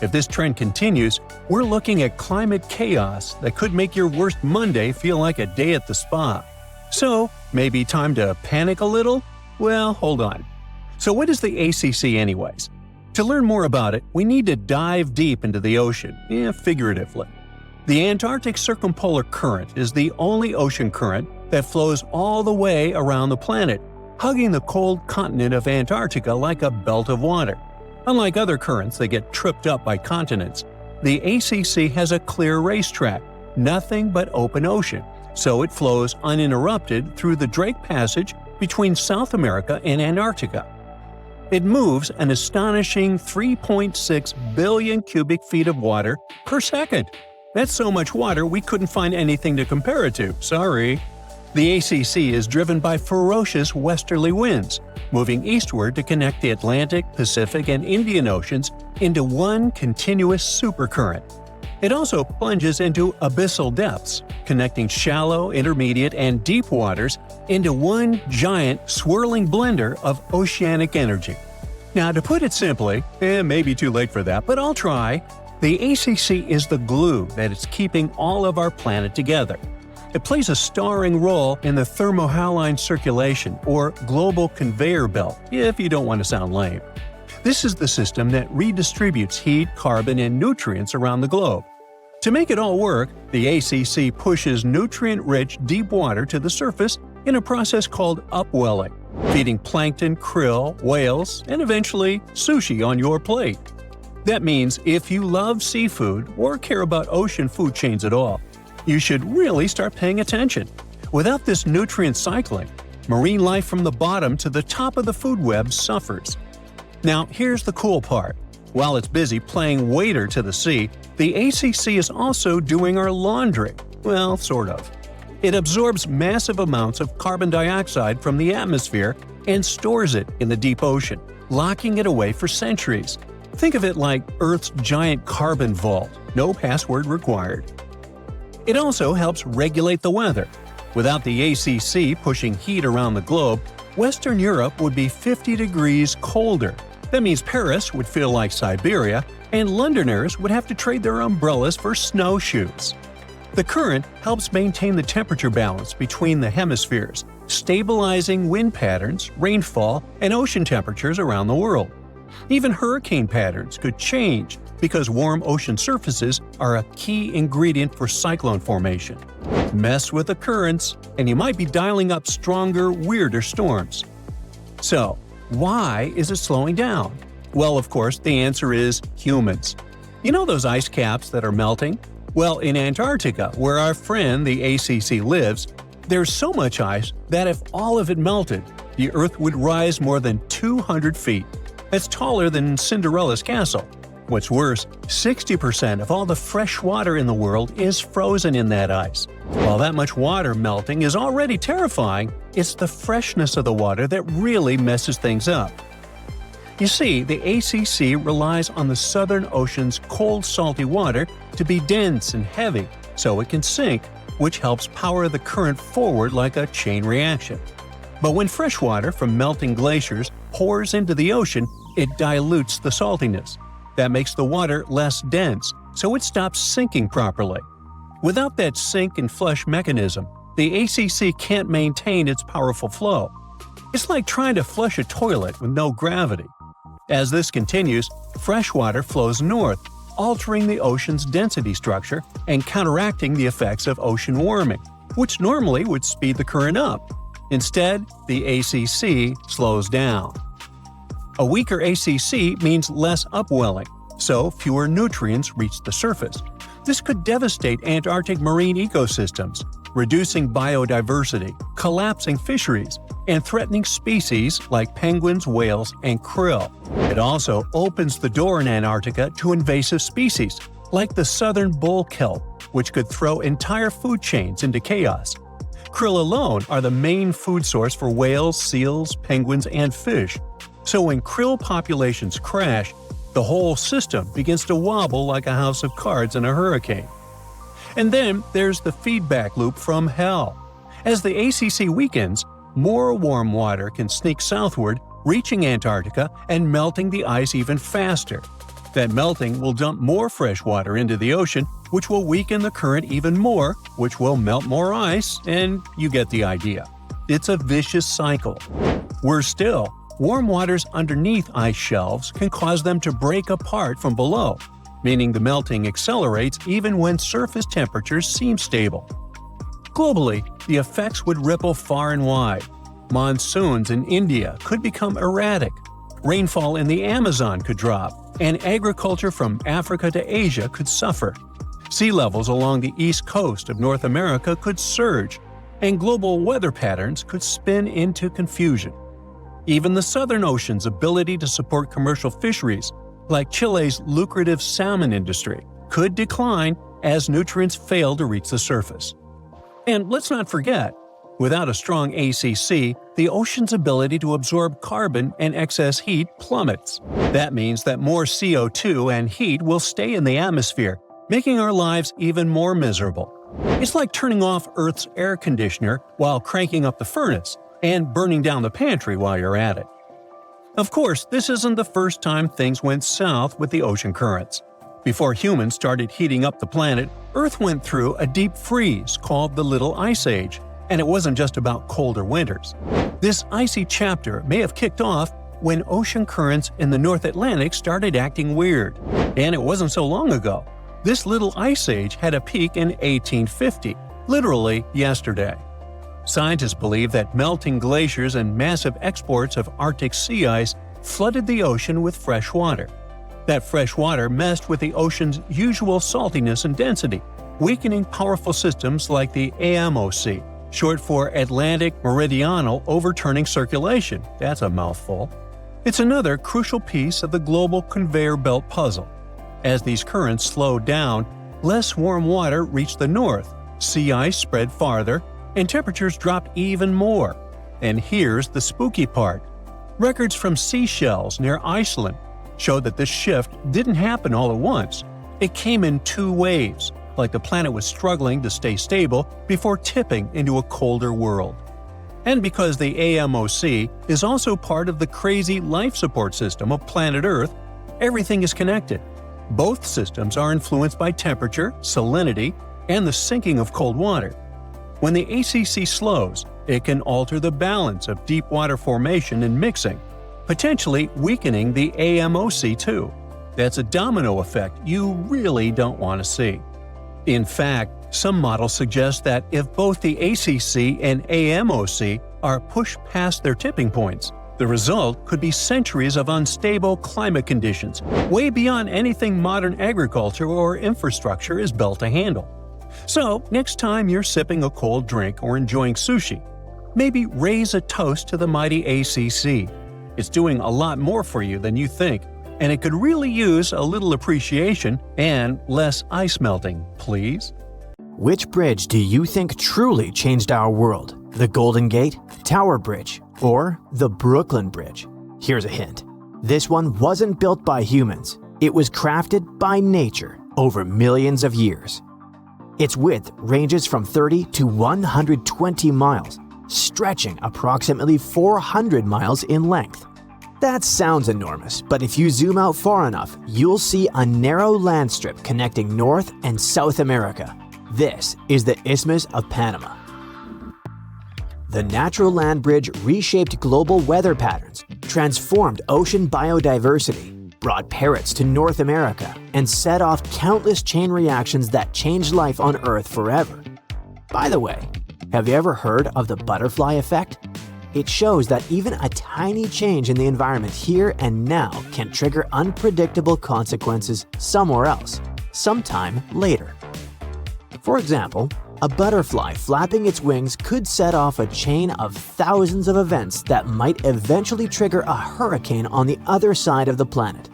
If this trend continues, we're looking at climate chaos that could make your worst Monday feel like a day at the spa. So, maybe time to panic a little? Well, hold on. So what is the ACC anyways? To learn more about it, we need to dive deep into the ocean, figuratively. The Antarctic Circumpolar Current is the only ocean current that flows all the way around the planet, hugging the cold continent of Antarctica like a belt of water. Unlike other currents that get tripped up by continents, the ACC has a clear racetrack, nothing but open ocean, so it flows uninterrupted through the Drake Passage between South America and Antarctica. It moves an astonishing 3.6 billion cubic feet of water per second. That's so much water we couldn't find anything to compare it to, sorry. The ACC is driven by ferocious westerly winds, moving eastward to connect the Atlantic, Pacific, and Indian Oceans into one continuous supercurrent. It also plunges into abyssal depths, connecting shallow, intermediate, and deep waters into one giant, swirling blender of oceanic energy. Now, to put it simply, maybe too late for that, but I'll try, the ACC is the glue that is keeping all of our planet together. It plays a starring role in the thermohaline circulation, or global conveyor belt, if you don't want to sound lame. This is the system that redistributes heat, carbon, and nutrients around the globe. To make it all work, the ACC pushes nutrient-rich deep water to the surface in a process called upwelling, feeding plankton, krill, whales, and eventually sushi on your plate. That means if you love seafood or care about ocean food chains at all, you should really start paying attention. Without this nutrient cycling, marine life from the bottom to the top of the food web suffers. Now, here's the cool part. While it's busy playing waiter to the sea, the ACC is also doing our laundry. Well, sort of. It absorbs massive amounts of carbon dioxide from the atmosphere and stores it in the deep ocean, locking it away for centuries. Think of it like Earth's giant carbon vault, no password required. It also helps regulate the weather. Without the ACC pushing heat around the globe, Western Europe would be 50 degrees colder. That means Paris would feel like Siberia, and Londoners would have to trade their umbrellas for snowshoes. The current helps maintain the temperature balance between the hemispheres, stabilizing wind patterns, rainfall, and ocean temperatures around the world. Even hurricane patterns could change because warm ocean surfaces are a key ingredient for cyclone formation. Mess with the currents, and you might be dialing up stronger, weirder storms. So, why is it slowing down? Well, of course, the answer is humans. You know those ice caps that are melting? Well, in Antarctica, where our friend the ACC lives, there's so much ice that if all of it melted, the Earth would rise more than 200 feet. That's taller than Cinderella's castle. What's worse, 60% of all the fresh water in the world is frozen in that ice. While that much water melting is already terrifying, it's the freshness of the water that really messes things up. You see, the ACC relies on the Southern Ocean's cold, salty water to be dense and heavy so it can sink, which helps power the current forward like a chain reaction. But when fresh water from melting glaciers pours into the ocean, it dilutes the saltiness. That makes the water less dense, so it stops sinking properly. Without that sink and flush mechanism, the ACC can't maintain its powerful flow. It's like trying to flush a toilet with no gravity. As this continues, fresh water flows north, altering the ocean's density structure and counteracting the effects of ocean warming, which normally would speed the current up. Instead, the ACC slows down. A weaker ACC means less upwelling, so fewer nutrients reach the surface. This could devastate Antarctic marine ecosystems, reducing biodiversity, collapsing fisheries, and threatening species like penguins, whales, and krill. It also opens the door in Antarctica to invasive species, like the southern bull kelp, which could throw entire food chains into chaos. Krill alone are the main food source for whales, seals, penguins, and fish. So when krill populations crash, the whole system begins to wobble like a house of cards in a hurricane. And then there's the feedback loop from hell. As the ACC weakens, more warm water can sneak southward, reaching Antarctica and melting the ice even faster. That melting will dump more fresh water into the ocean, which will weaken the current even more, which will melt more ice, and you get the idea. It's a vicious cycle. Worse still, warm waters underneath ice shelves can cause them to break apart from below, meaning the melting accelerates even when surface temperatures seem stable. Globally, the effects would ripple far and wide. Monsoons in India could become erratic, rainfall in the Amazon could drop, and agriculture from Africa to Asia could suffer. Sea levels along the east coast of North America could surge, and global weather patterns could spin into confusion. Even the Southern Ocean's ability to support commercial fisheries, like Chile's lucrative salmon industry, could decline as nutrients fail to reach the surface. And let's not forget, without a strong ACC, the ocean's ability to absorb carbon and excess heat plummets. That means that more CO2 and heat will stay in the atmosphere, making our lives even more miserable. It's like turning off Earth's air conditioner while cranking up the furnace, and burning down the pantry while you're at it. Of course, this isn't the first time things went south with the ocean currents. Before humans started heating up the planet, Earth went through a deep freeze called the Little Ice Age, and it wasn't just about colder winters. This icy chapter may have kicked off when ocean currents in the North Atlantic started acting weird. And it wasn't so long ago. This Little Ice Age had a peak in 1850, literally yesterday. Scientists believe that melting glaciers and massive exports of Arctic sea ice flooded the ocean with fresh water. That fresh water messed with the ocean's usual saltiness and density, weakening powerful systems like the AMOC, short for Atlantic Meridional Overturning Circulation. That's a mouthful. It's another crucial piece of the global conveyor belt puzzle. As these currents slowed down, less warm water reached the north, sea ice spread farther, and temperatures dropped even more. And here's the spooky part. Records from seashells near Iceland show that this shift didn't happen all at once. It came in two waves, like the planet was struggling to stay stable before tipping into a colder world. And because the AMOC is also part of the crazy life support system of planet Earth, everything is connected. Both systems are influenced by temperature, salinity, and the sinking of cold water. When the ACC slows, it can alter the balance of deep water formation and mixing, potentially weakening the AMOC too. That's a domino effect you really don't want to see. In fact, some models suggest that if both the ACC and AMOC are pushed past their tipping points, the result could be centuries of unstable climate conditions, way beyond anything modern agriculture or infrastructure is built to handle. So, next time you're sipping a cold drink or enjoying sushi, maybe raise a toast to the mighty ACC. It's doing a lot more for you than you think, and it could really use a little appreciation and less ice melting, please. Which bridge do you think truly changed our world? The Golden Gate, Tower Bridge, or the Brooklyn Bridge? Here's a hint. This one wasn't built by humans. It was crafted by nature over millions of years. Its width ranges from 30 to 120 miles, stretching approximately 400 miles in length. That sounds enormous, but if you zoom out far enough, you'll see a narrow land strip connecting North and South America. This is the Isthmus of Panama. The natural land bridge reshaped global weather patterns, transformed ocean biodiversity, brought parrots to North America, and set off countless chain reactions that changed life on Earth forever. By the way, have you ever heard of the butterfly effect? It shows that even a tiny change in the environment here and now can trigger unpredictable consequences somewhere else, sometime later. For example, a butterfly flapping its wings could set off a chain of thousands of events that might eventually trigger a hurricane on the other side of the planet.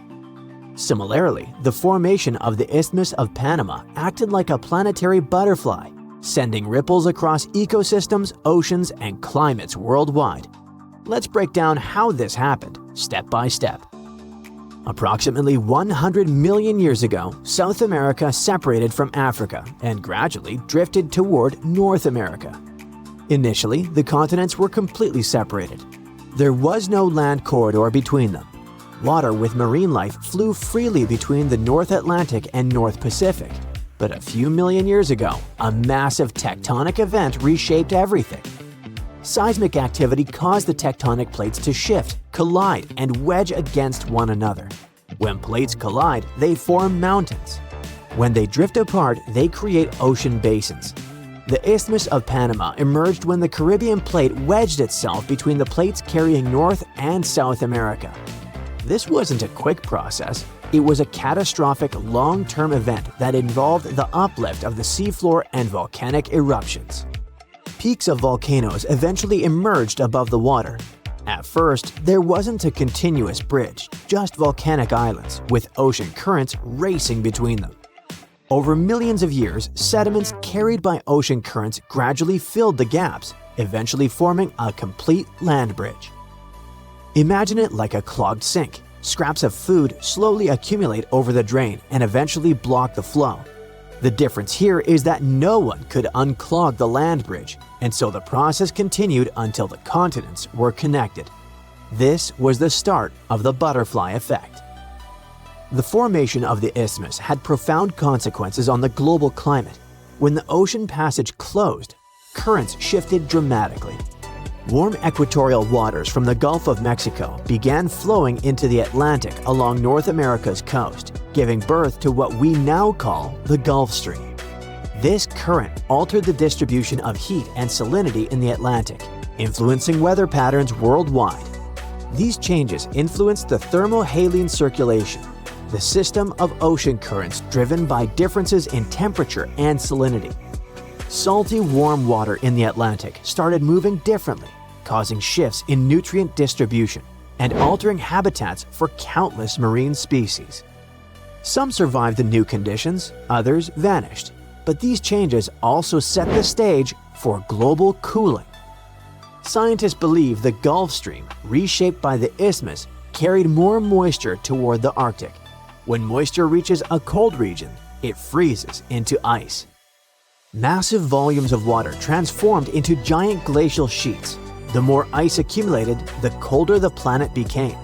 Similarly, the formation of the Isthmus of Panama acted like a planetary butterfly, sending ripples across ecosystems, oceans, and climates worldwide. Let's break down how this happened, step by step. Approximately 100 million years ago, South America separated from Africa and gradually drifted toward North America. Initially, the continents were completely separated. There was no land corridor between them. Water with marine life flew freely between the North Atlantic and North Pacific. But a few million years ago, a massive tectonic event reshaped everything. Seismic activity caused the tectonic plates to shift, collide, and wedge against one another. When plates collide, they form mountains. When they drift apart, they create ocean basins. The Isthmus of Panama emerged when the Caribbean plate wedged itself between the plates carrying North and South America. This wasn't a quick process. It was a catastrophic long-term event that involved the uplift of the seafloor and volcanic eruptions. Peaks of volcanoes eventually emerged above the water. At first, there wasn't a continuous bridge, just volcanic islands, with ocean currents racing between them. Over millions of years, sediments carried by ocean currents gradually filled the gaps, eventually forming a complete land bridge. Imagine it like a clogged sink. Scraps of food slowly accumulate over the drain and eventually block the flow. The difference here is that no one could unclog the land bridge, and so the process continued until the continents were connected. This was the start of the butterfly effect. The formation of the isthmus had profound consequences on the global climate. When the ocean passage closed, currents shifted dramatically. Warm equatorial waters from the Gulf of Mexico began flowing into the Atlantic along North America's coast, giving birth to what we now call the Gulf Stream. This current altered the distribution of heat and salinity in the Atlantic, influencing weather patterns worldwide. These changes influenced the thermohaline circulation, the system of ocean currents driven by differences in temperature and salinity. Salty, warm water in the Atlantic started moving differently, causing shifts in nutrient distribution and altering habitats for countless marine species. Some survived the new conditions, others vanished, but these changes also set the stage for global cooling. Scientists believe the Gulf Stream, reshaped by the isthmus, carried more moisture toward the Arctic. When moisture reaches a cold region, it freezes into ice. Massive volumes of water transformed into giant glacial sheets. The more ice accumulated, the colder the planet became.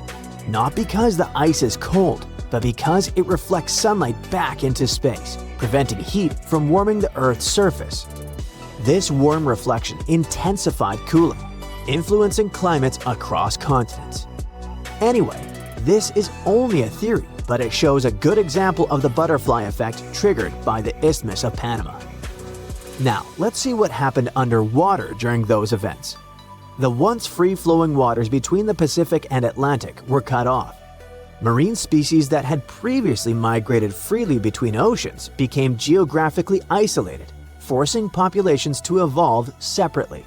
Not because the ice is cold, but because it reflects sunlight back into space, preventing heat from warming the Earth's surface. This warm reflection intensified cooling, influencing climates across continents. Anyway, this is only a theory, but it shows a good example of the butterfly effect triggered by the Isthmus of Panama. Now, let's see what happened underwater during those events. The once free-flowing waters between the Pacific and Atlantic were cut off. Marine species that had previously migrated freely between oceans became geographically isolated, forcing populations to evolve separately.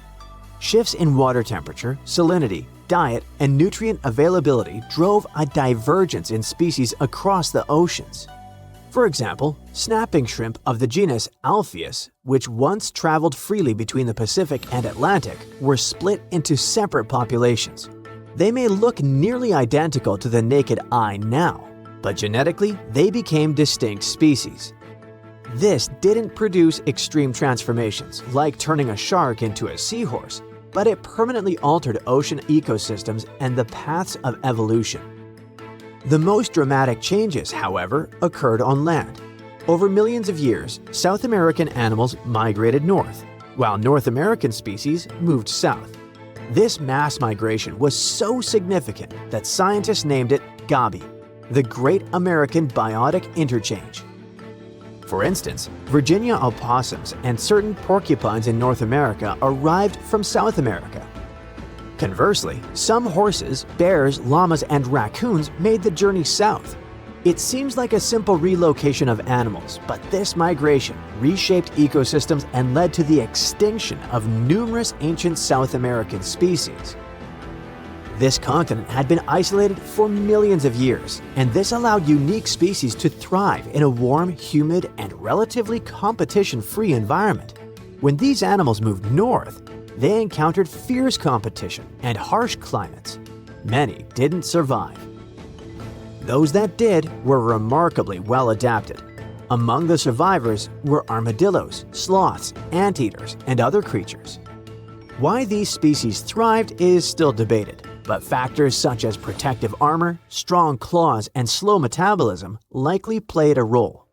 Shifts in water temperature, salinity, diet, and nutrient availability drove a divergence in species across the oceans. For example, snapping shrimp of the genus Alpheus, which once traveled freely between the Pacific and Atlantic, were split into separate populations. They may look nearly identical to the naked eye now, but genetically they became distinct species. This didn't produce extreme transformations like turning a shark into a seahorse, but it permanently altered ocean ecosystems and the paths of evolution. The most dramatic changes, however, occurred on land. Over millions of years, South American animals migrated north, while North American species moved south. This mass migration was so significant that scientists named it GABI, the Great American Biotic Interchange. For instance, Virginia opossums and certain porcupines in North America arrived from South America. Conversely, some horses, bears, llamas, and raccoons made the journey south. It seems like a simple relocation of animals, but this migration reshaped ecosystems and led to the extinction of numerous ancient South American species. This continent had been isolated for millions of years, and this allowed unique species to thrive in a warm, humid, and relatively competition-free environment. When these animals moved north, they encountered fierce competition and harsh climates. Many didn't survive. Those that did were remarkably well adapted. Among the survivors were armadillos, sloths, anteaters, and other creatures. Why these species thrived is still debated, but factors such as protective armor, strong claws, and slow metabolism likely played a role.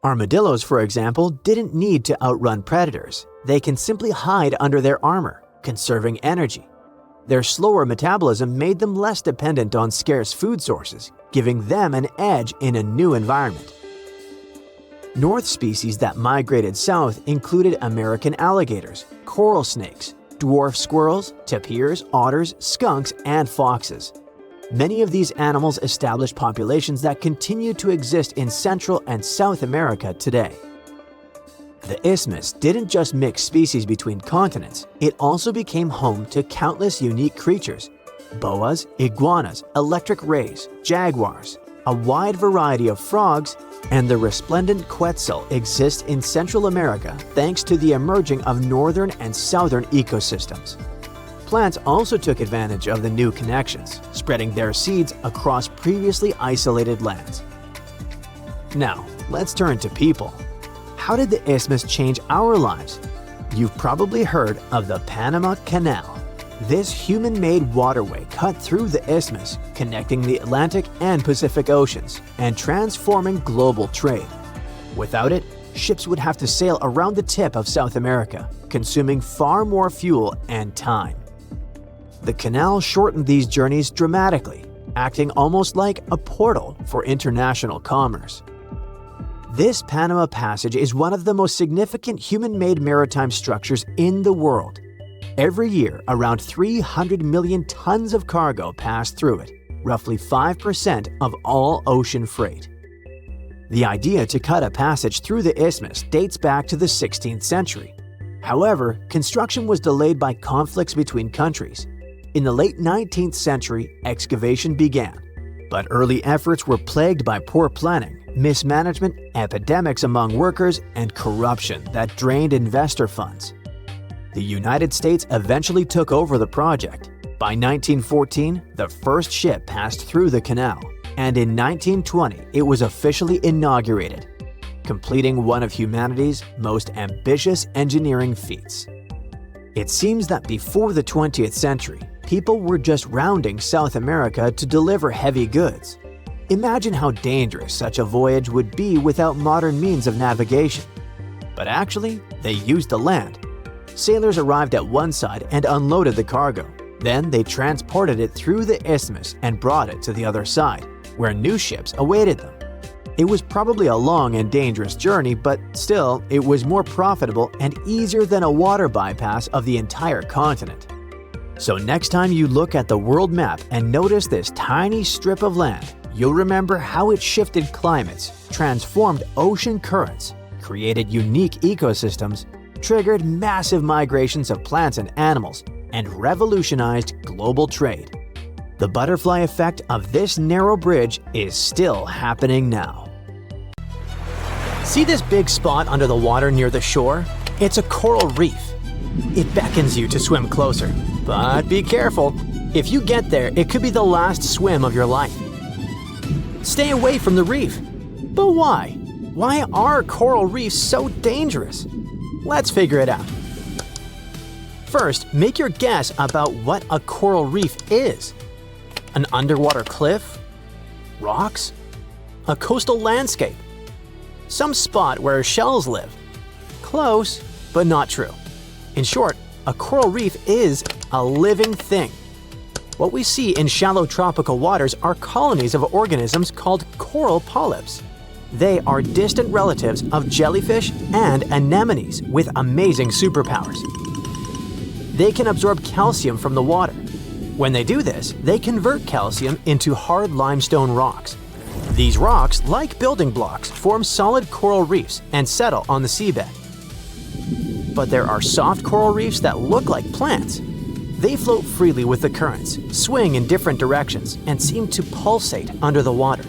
Armadillos, for example, didn't need to outrun predators. They can simply hide under their armor, conserving energy. Their slower metabolism made them less dependent on scarce food sources, giving them an edge in a new environment. North species that migrated south included American alligators, coral snakes, dwarf squirrels, tapirs, otters, skunks, and foxes. Many of these animals established populations that continue to exist in Central and South America today. The isthmus didn't just mix species between continents, it also became home to countless unique creatures: boas, iguanas, electric rays, jaguars, a wide variety of frogs, and the resplendent quetzal exists in Central America thanks to the emerging of northern and southern ecosystems. Plants also took advantage of the new connections, spreading their seeds across previously isolated lands. Now, let's turn to people. How did the isthmus change our lives? You've probably heard of the Panama Canal. This human-made waterway cut through the isthmus, connecting the Atlantic and Pacific Oceans and transforming global trade. Without it, ships would have to sail around the tip of South America, consuming far more fuel and time. The canal shortened these journeys dramatically, acting almost like a portal for international commerce. This Panama Passage is one of the most significant human-made maritime structures in the world. Every year, around 300 million tons of cargo pass through it, roughly 5% of all ocean freight. The idea to cut a passage through the isthmus dates back to the 16th century. However, construction was delayed by conflicts between countries. In the late 19th century, excavation began, but early efforts were plagued by poor planning, mismanagement, epidemics among workers, and corruption that drained investor funds. the United States eventually took over the project. By 1914, the first ship passed through the canal, and in 1920 it was officially inaugurated, completing one of humanity's most ambitious engineering feats. It seems that before the 20th century, people were just rounding South America to deliver heavy goods. Imagine how dangerous such a voyage would be without modern means of navigation. But actually, they used the land. Sailors arrived at one side and unloaded the cargo. Then they transported it through the isthmus and brought it to the other side, where new ships awaited them. It was probably a long and dangerous journey, but still, it was more profitable and easier than a water bypass of the entire continent. So next time you look at the world map and notice this tiny strip of land, you'll remember how it shifted climates, transformed ocean currents, created unique ecosystems, triggered massive migrations of plants and animals, and revolutionized global trade. The butterfly effect of this narrow bridge is still happening now. See this big spot under the water near the shore? It's a coral reef. It beckons you to swim closer, but be careful. If you get there, it could be the last swim of your life. Stay away from the reef. But why? Why are coral reefs so dangerous? Let's figure it out. First, make your guess about what a coral reef is. An underwater cliff? Rocks? A coastal landscape? Some spot where shells live? Close, but not true. In short, a coral reef is a living thing. What we see in shallow tropical waters are colonies of organisms called coral polyps. They are distant relatives of jellyfish and anemones with amazing superpowers. They can absorb calcium from the water. When they do this, they convert calcium into hard limestone rocks. These rocks, like building blocks, form solid coral reefs and settle on the seabed. But there are soft coral reefs that look like plants. They float freely with the currents, swing in different directions, and seem to pulsate under the water.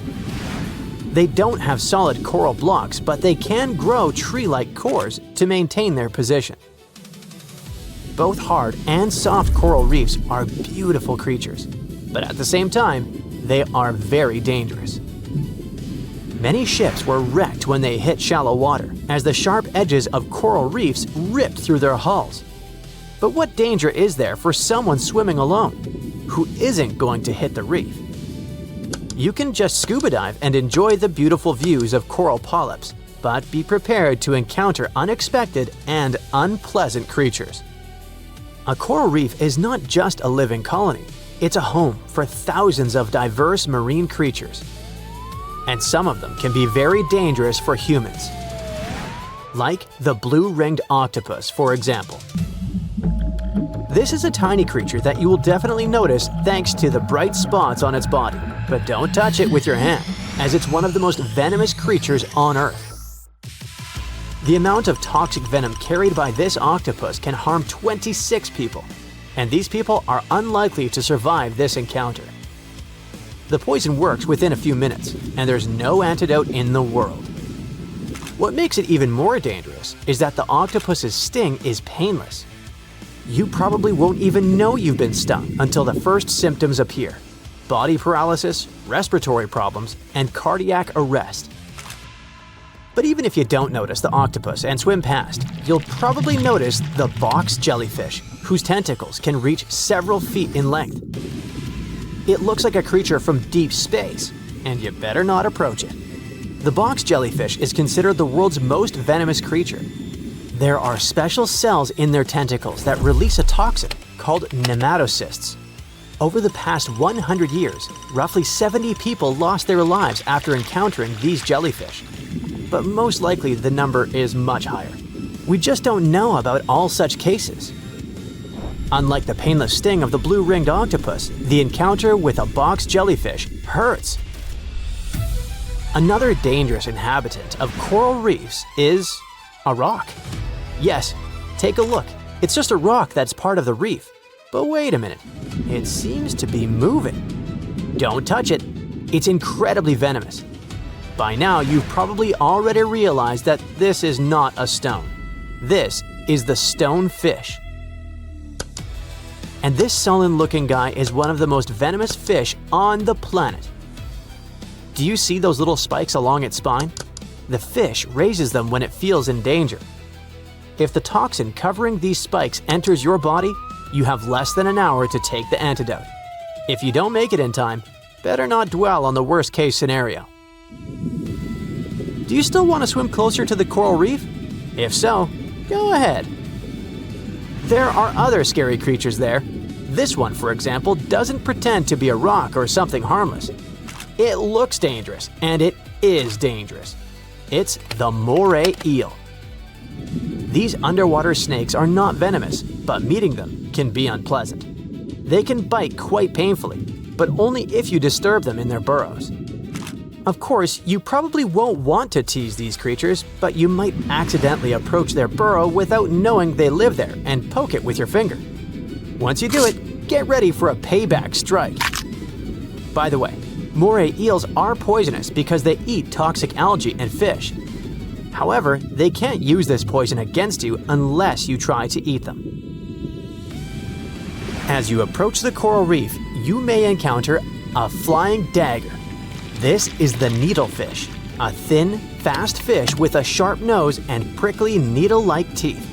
They don't have solid coral blocks, but they can grow tree-like cores to maintain their position. Both hard and soft coral reefs are beautiful creatures, but at the same time, they are very dangerous. Many ships were wrecked when they hit shallow water, as the sharp edges of coral reefs ripped through their hulls. But what danger is there for someone swimming alone, who isn't going to hit the reef? You can just scuba dive and enjoy the beautiful views of coral polyps, but be prepared to encounter unexpected and unpleasant creatures. A coral reef is not just a living colony, it's a home for thousands of diverse marine creatures. And some of them can be very dangerous for humans. Like the blue-ringed octopus, for example. This is a tiny creature that you will definitely notice thanks to the bright spots on its body, but don't touch it with your hand, as it's one of the most venomous creatures on Earth. The amount of toxic venom carried by this octopus can harm 26 people, and these people are unlikely to survive this encounter. The poison works within a few minutes, and there's no antidote in the world. What makes it even more dangerous is that the octopus's sting is painless. You probably won't even know you've been stung until the first symptoms appear: body paralysis, respiratory problems, and cardiac arrest. But even if you don't notice the octopus and swim past, you'll probably notice the box jellyfish, whose tentacles can reach several feet in length. It looks like a creature from deep space, and you better not approach it. The box jellyfish is considered the world's most venomous creature. There are special cells in their tentacles that release a toxin called nematocysts. Over the past 100 years, roughly 70 people lost their lives after encountering these jellyfish. But most likely the number is much higher. We just don't know about all such cases. Unlike the painless sting of the blue-ringed octopus, the encounter with a box jellyfish hurts. Another dangerous inhabitant of coral reefs is a rock. Yes, take a look. It's just a rock that's part of the reef. But wait a minute, it seems to be moving. Don't touch it. It's incredibly venomous. By now, you've probably already realized that this is not a stone. This is the stonefish. and this sullen-looking guy is one of the most venomous fish on the planet. Do you see those little spikes along its spine? The fish raises them when it feels in danger. If the toxin covering these spikes enters your body, you have less than an hour to take the antidote. If you don't make it in time, better not dwell on the worst-case scenario. Do you still want to swim closer to the coral reef? If so, go ahead. There are other scary creatures there. This one, for example, doesn't pretend to be a rock or something harmless. It looks dangerous, and it is dangerous. It's the moray eel. These underwater snakes are not venomous, but meeting them can be unpleasant. They can bite quite painfully, but only if you disturb them in their burrows. Of course, you probably won't want to tease these creatures, but you might accidentally approach their burrow without knowing they live there and poke it with your finger. Once you do it, get ready for a payback strike. By the way, moray eels are poisonous because they eat toxic algae and fish. However, they can't use this poison against you unless you try to eat them. As you approach the coral reef, you may encounter a flying dagger. This is the needlefish, a thin, fast fish with a sharp nose and prickly needle-like teeth.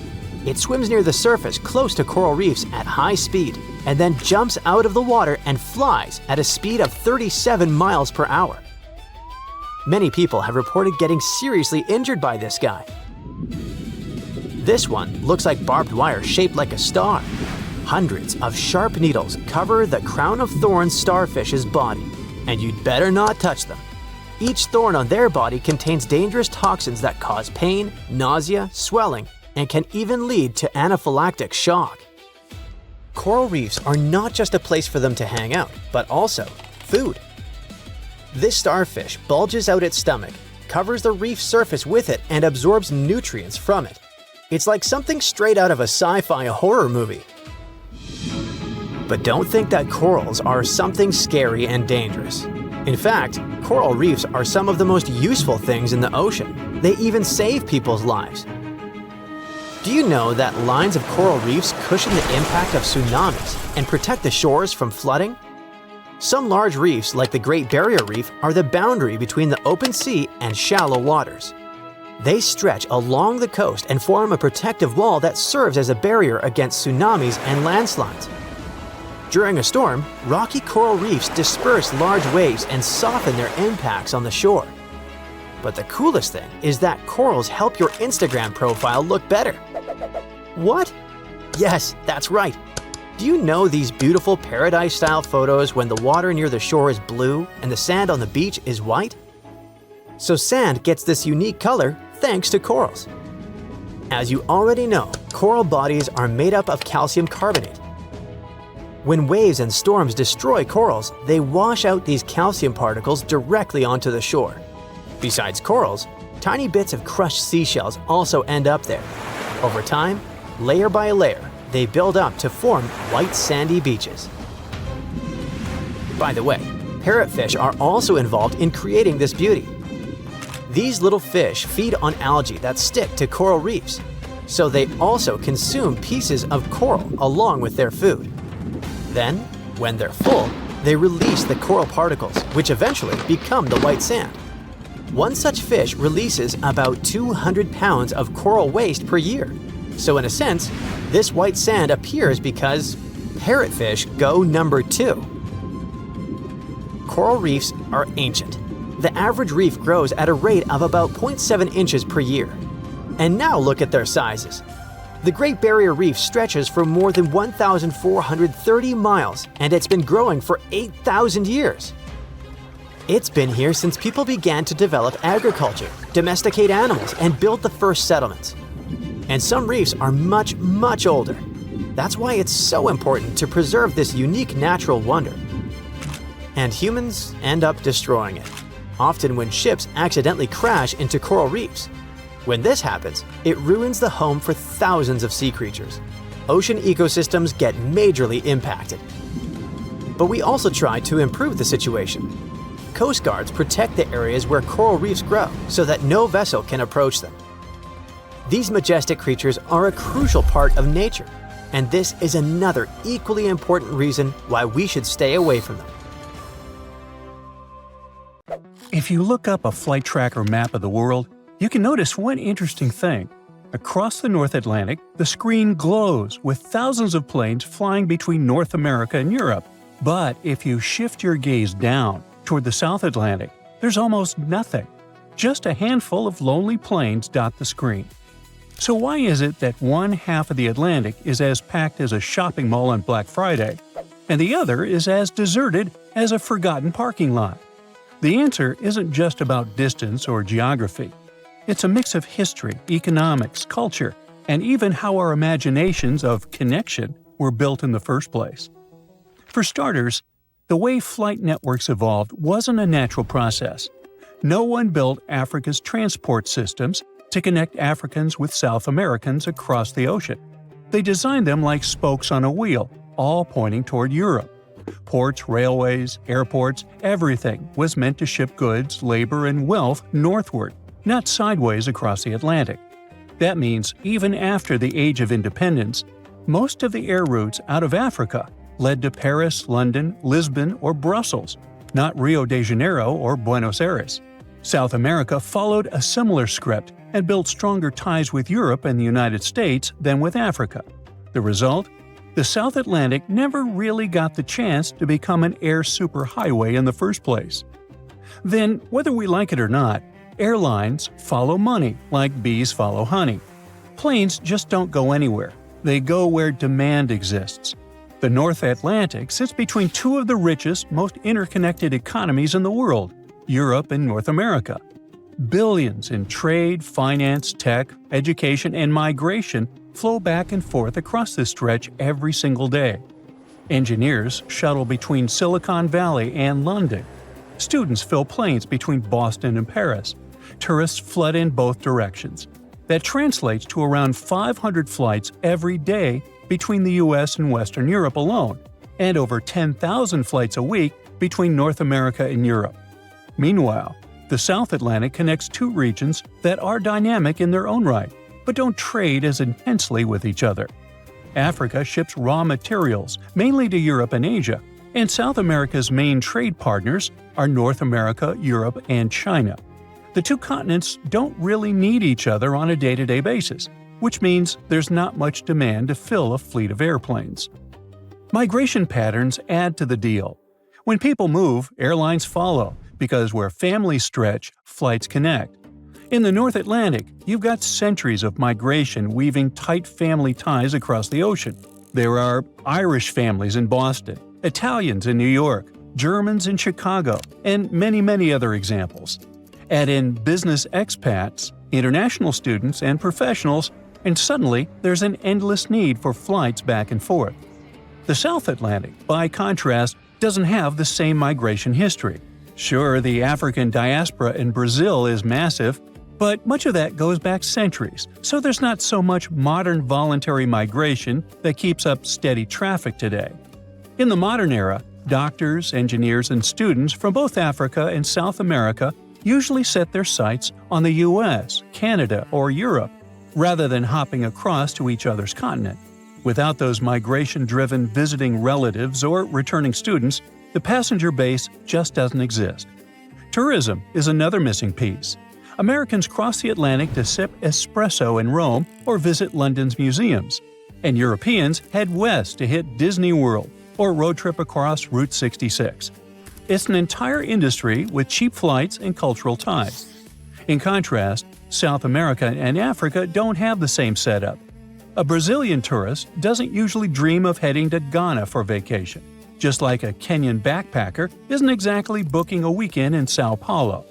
It swims near the surface close to coral reefs at high speed and then jumps out of the water and flies at a speed of 37 miles per hour. Many people have reported getting seriously injured by this guy. This one looks like barbed wire shaped like a star. Hundreds of sharp needles cover the crown of thorns starfish's body, and you'd better not touch them. Each thorn on their body contains dangerous toxins that cause pain, nausea, swelling, and can even lead to anaphylactic shock. Coral reefs are not just a place for them to hang out, but also food. This starfish bulges out its stomach, covers the reef surface with it, and absorbs nutrients from it. It's like something straight out of a sci-fi horror movie. But don't think that corals are something scary and dangerous. In fact, coral reefs are some of the most useful things in the ocean. They even save people's lives. Do you know that lines of coral reefs cushion the impact of tsunamis and protect the shores from flooding? Some large reefs, like the Great Barrier Reef, are the boundary between the open sea and shallow waters. They stretch along the coast and form a protective wall that serves as a barrier against tsunamis and landslides. During a storm, rocky coral reefs disperse large waves and soften their impacts on the shore. But the coolest thing is that corals help your Instagram profile look better. What? Yes, that's right. Do you know these beautiful paradise-style photos when the water near the shore is blue and the sand on the beach is white? So sand gets this unique color thanks to corals. As you already know, coral bodies are made up of calcium carbonate. When waves and storms destroy corals, they wash out these calcium particles directly onto the shore. Besides corals, tiny bits of crushed seashells also end up there. Over time, layer by layer, they build up to form white sandy beaches. By the way, parrotfish are also involved in creating this beauty. These little fish feed on algae that stick to coral reefs, so they also consume pieces of coral along with their food. Then, when they're full, they release the coral particles, which eventually become the white sand. One such fish releases about 200 pounds of coral waste per year. So in a sense, this white sand appears because parrotfish go number 2. Coral reefs are ancient. The average reef grows at a rate of about 0.7 inches per year. And now look at their sizes. The Great Barrier Reef stretches for more than 1,430 miles, and it's been growing for 8,000 years. It's been here since people began to develop agriculture, domesticate animals, and build the first settlements. And some reefs are much, much older. That's why it's so important to preserve this unique natural wonder. And humans end up destroying it, often when ships accidentally crash into coral reefs. When this happens, it ruins the home for thousands of sea creatures. Ocean ecosystems get majorly impacted. But we also try to improve the situation. Coast guards protect the areas where coral reefs grow so that no vessel can approach them. These majestic creatures are a crucial part of nature. And this is another equally important reason why we should stay away from them. If you look up a flight tracker map of the world, you can notice one interesting thing. Across the North Atlantic, the screen glows with thousands of planes flying between North America and Europe. But if you shift your gaze down toward the South Atlantic, there's almost nothing. Just a handful of lonely planes dot the screen. So why is it that one half of the Atlantic is as packed as a shopping mall on Black Friday, and the other is as deserted as a forgotten parking lot? The answer isn't just about distance or geography. It's a mix of history, economics, culture, and even how our imaginations of connection were built in the first place. For starters, the way flight networks evolved wasn't a natural process. No one built Africa's transport systems to connect Africans with South Americans across the ocean. They designed them like spokes on a wheel, all pointing toward Europe. Ports, railways, airports, everything was meant to ship goods, labor, and wealth northward, not sideways across the Atlantic. That means even after the Age of Independence, most of the air routes out of Africa led to Paris, London, Lisbon, or Brussels, not Rio de Janeiro or Buenos Aires. South America followed a similar script and built stronger ties with Europe and the United States than with Africa. The result? The South Atlantic never really got the chance to become an air superhighway in the first place. Then, whether we like it or not, airlines follow money like bees follow honey. Planes just don't go anywhere. They go where demand exists. The North Atlantic sits between two of the richest, most interconnected economies in the world, Europe and North America. Billions in trade, finance, tech, education, and migration flow back and forth across this stretch every single day. Engineers shuttle between Silicon Valley and London. Students fill planes between Boston and Paris. Tourists flood in both directions. That translates to around 500 flights every day between the US and Western Europe alone, and over 10,000 flights a week between North America and Europe. Meanwhile, the South Atlantic connects two regions that are dynamic in their own right, but don't trade as intensely with each other. Africa ships raw materials, mainly to Europe and Asia, and South America's main trade partners are North America, Europe, and China. The two continents don't really need each other on a day-to-day basis, which means there's not much demand to fill a fleet of airplanes. Migration patterns add to the deal. When people move, airlines follow, because where families stretch, flights connect. In the North Atlantic, you've got centuries of migration weaving tight family ties across the ocean. There are Irish families in Boston, Italians in New York, Germans in Chicago, and many other examples. Add in business expats, international students, and professionals, and suddenly there's an endless need for flights back and forth. The South Atlantic, by contrast, doesn't have the same migration history. Sure, the African diaspora in Brazil is massive, but much of that goes back centuries, so there's not so much modern voluntary migration that keeps up steady traffic today. In the modern era, doctors, engineers, and students from both Africa and South America usually set their sights on the US, Canada, or Europe, rather than hopping across to each other's continent. Without those migration-driven visiting relatives or returning students, the passenger base just doesn't exist. Tourism is another missing piece. Americans cross the Atlantic to sip espresso in Rome or visit London's museums, and Europeans head west to hit Disney World or road trip across Route 66. It's an entire industry with cheap flights and cultural ties. In contrast, South America and Africa don't have the same setup. A Brazilian tourist doesn't usually dream of heading to Ghana for vacation, just like a Kenyan backpacker isn't exactly booking a weekend in Sao Paulo.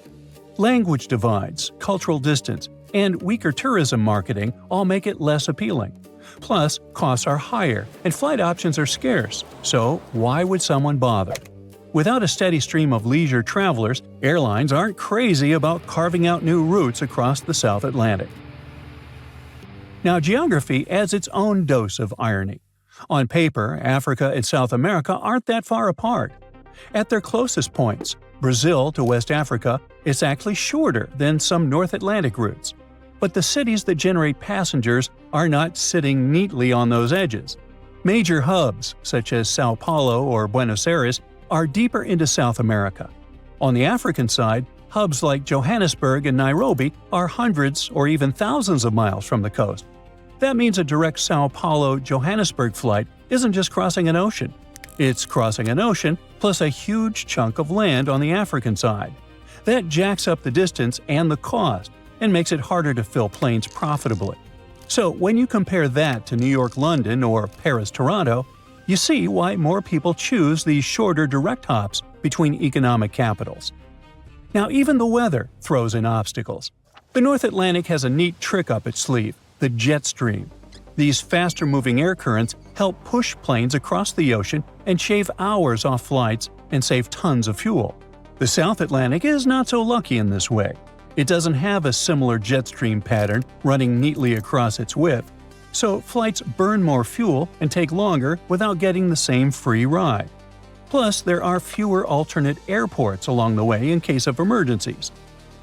Language divides, cultural distance, and weaker tourism marketing all make it less appealing. Plus, costs are higher and flight options are scarce, so why would someone bother? Without a steady stream of leisure travelers, airlines aren't crazy about carving out new routes across the South Atlantic. Now, geography adds its own dose of irony. On paper, Africa and South America aren't that far apart. At their closest points, Brazil to West Africa, is actually shorter than some North Atlantic routes. But the cities that generate passengers are not sitting neatly on those edges. Major hubs, such as Sao Paulo or Buenos Aires, are deeper into South America. On the African side, hubs like Johannesburg and Nairobi are hundreds or even thousands of miles from the coast. That means a direct Sao Paulo-Johannesburg flight isn't just crossing an ocean. It's crossing an ocean plus a huge chunk of land on the African side. That jacks up the distance and the cost and makes it harder to fill planes profitably. So when you compare that to New York-London or Paris-Toronto, you see why more people choose these shorter direct hops between economic capitals. Now even the weather throws in obstacles. The North Atlantic has a neat trick up its sleeve, the jet stream. These faster-moving air currents help push planes across the ocean and shave hours off flights and save tons of fuel. The South Atlantic is not so lucky in this way. It doesn't have a similar jet stream pattern running neatly across its width, so flights burn more fuel and take longer without getting the same free ride. Plus, there are fewer alternate airports along the way in case of emergencies.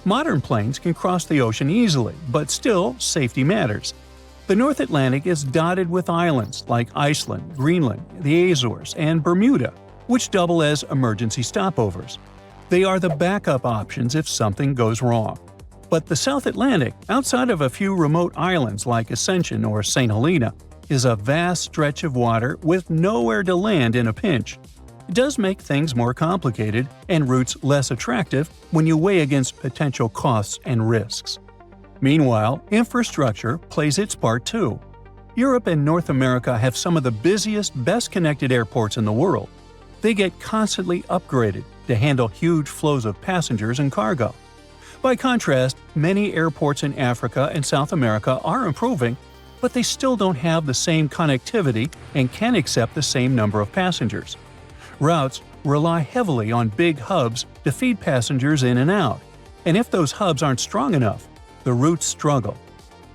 Modern planes can cross the ocean easily, but still, safety matters. The North Atlantic is dotted with islands like Iceland, Greenland, the Azores, and Bermuda, which double as emergency stopovers. They are the backup options if something goes wrong. But the South Atlantic, outside of a few remote islands like Ascension or St. Helena, is a vast stretch of water with nowhere to land in a pinch. It does make things more complicated and routes less attractive when you weigh against potential costs and risks. Meanwhile, infrastructure plays its part too. Europe and North America have some of the busiest, best-connected airports in the world. They get constantly upgraded to handle huge flows of passengers and cargo. By contrast, many airports in Africa and South America are improving, but they still don't have the same connectivity and can't accept the same number of passengers. Routes rely heavily on big hubs to feed passengers in and out, and if those hubs aren't strong enough, the routes struggle.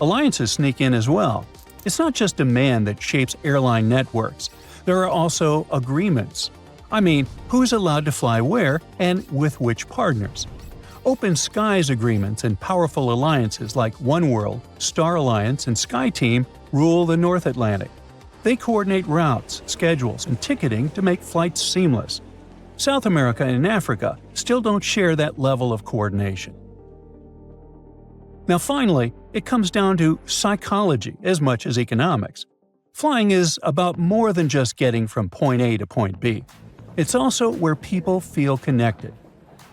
Alliances sneak in as well. It's not just demand that shapes airline networks. There are also agreements. I mean, who's allowed to fly where and with which partners? Open skies agreements and powerful alliances like Oneworld, Star Alliance, and SkyTeam rule the North Atlantic. They coordinate routes, schedules, and ticketing to make flights seamless. South America and Africa still don't share that level of coordination. Now finally, it comes down to psychology as much as economics. Flying is about more than just getting from point A to point B. It's also where people feel connected.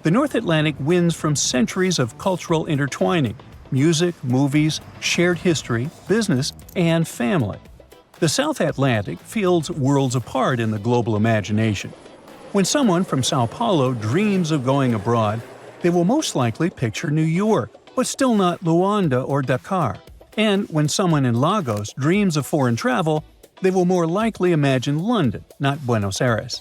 The North Atlantic wins from centuries of cultural intertwining – music, movies, shared history, business, and family. The South Atlantic feels worlds apart in the global imagination. When someone from Sao Paulo dreams of going abroad, they will most likely picture New York, but still not Luanda or Dakar. And when someone in Lagos dreams of foreign travel, they will more likely imagine London, not Buenos Aires.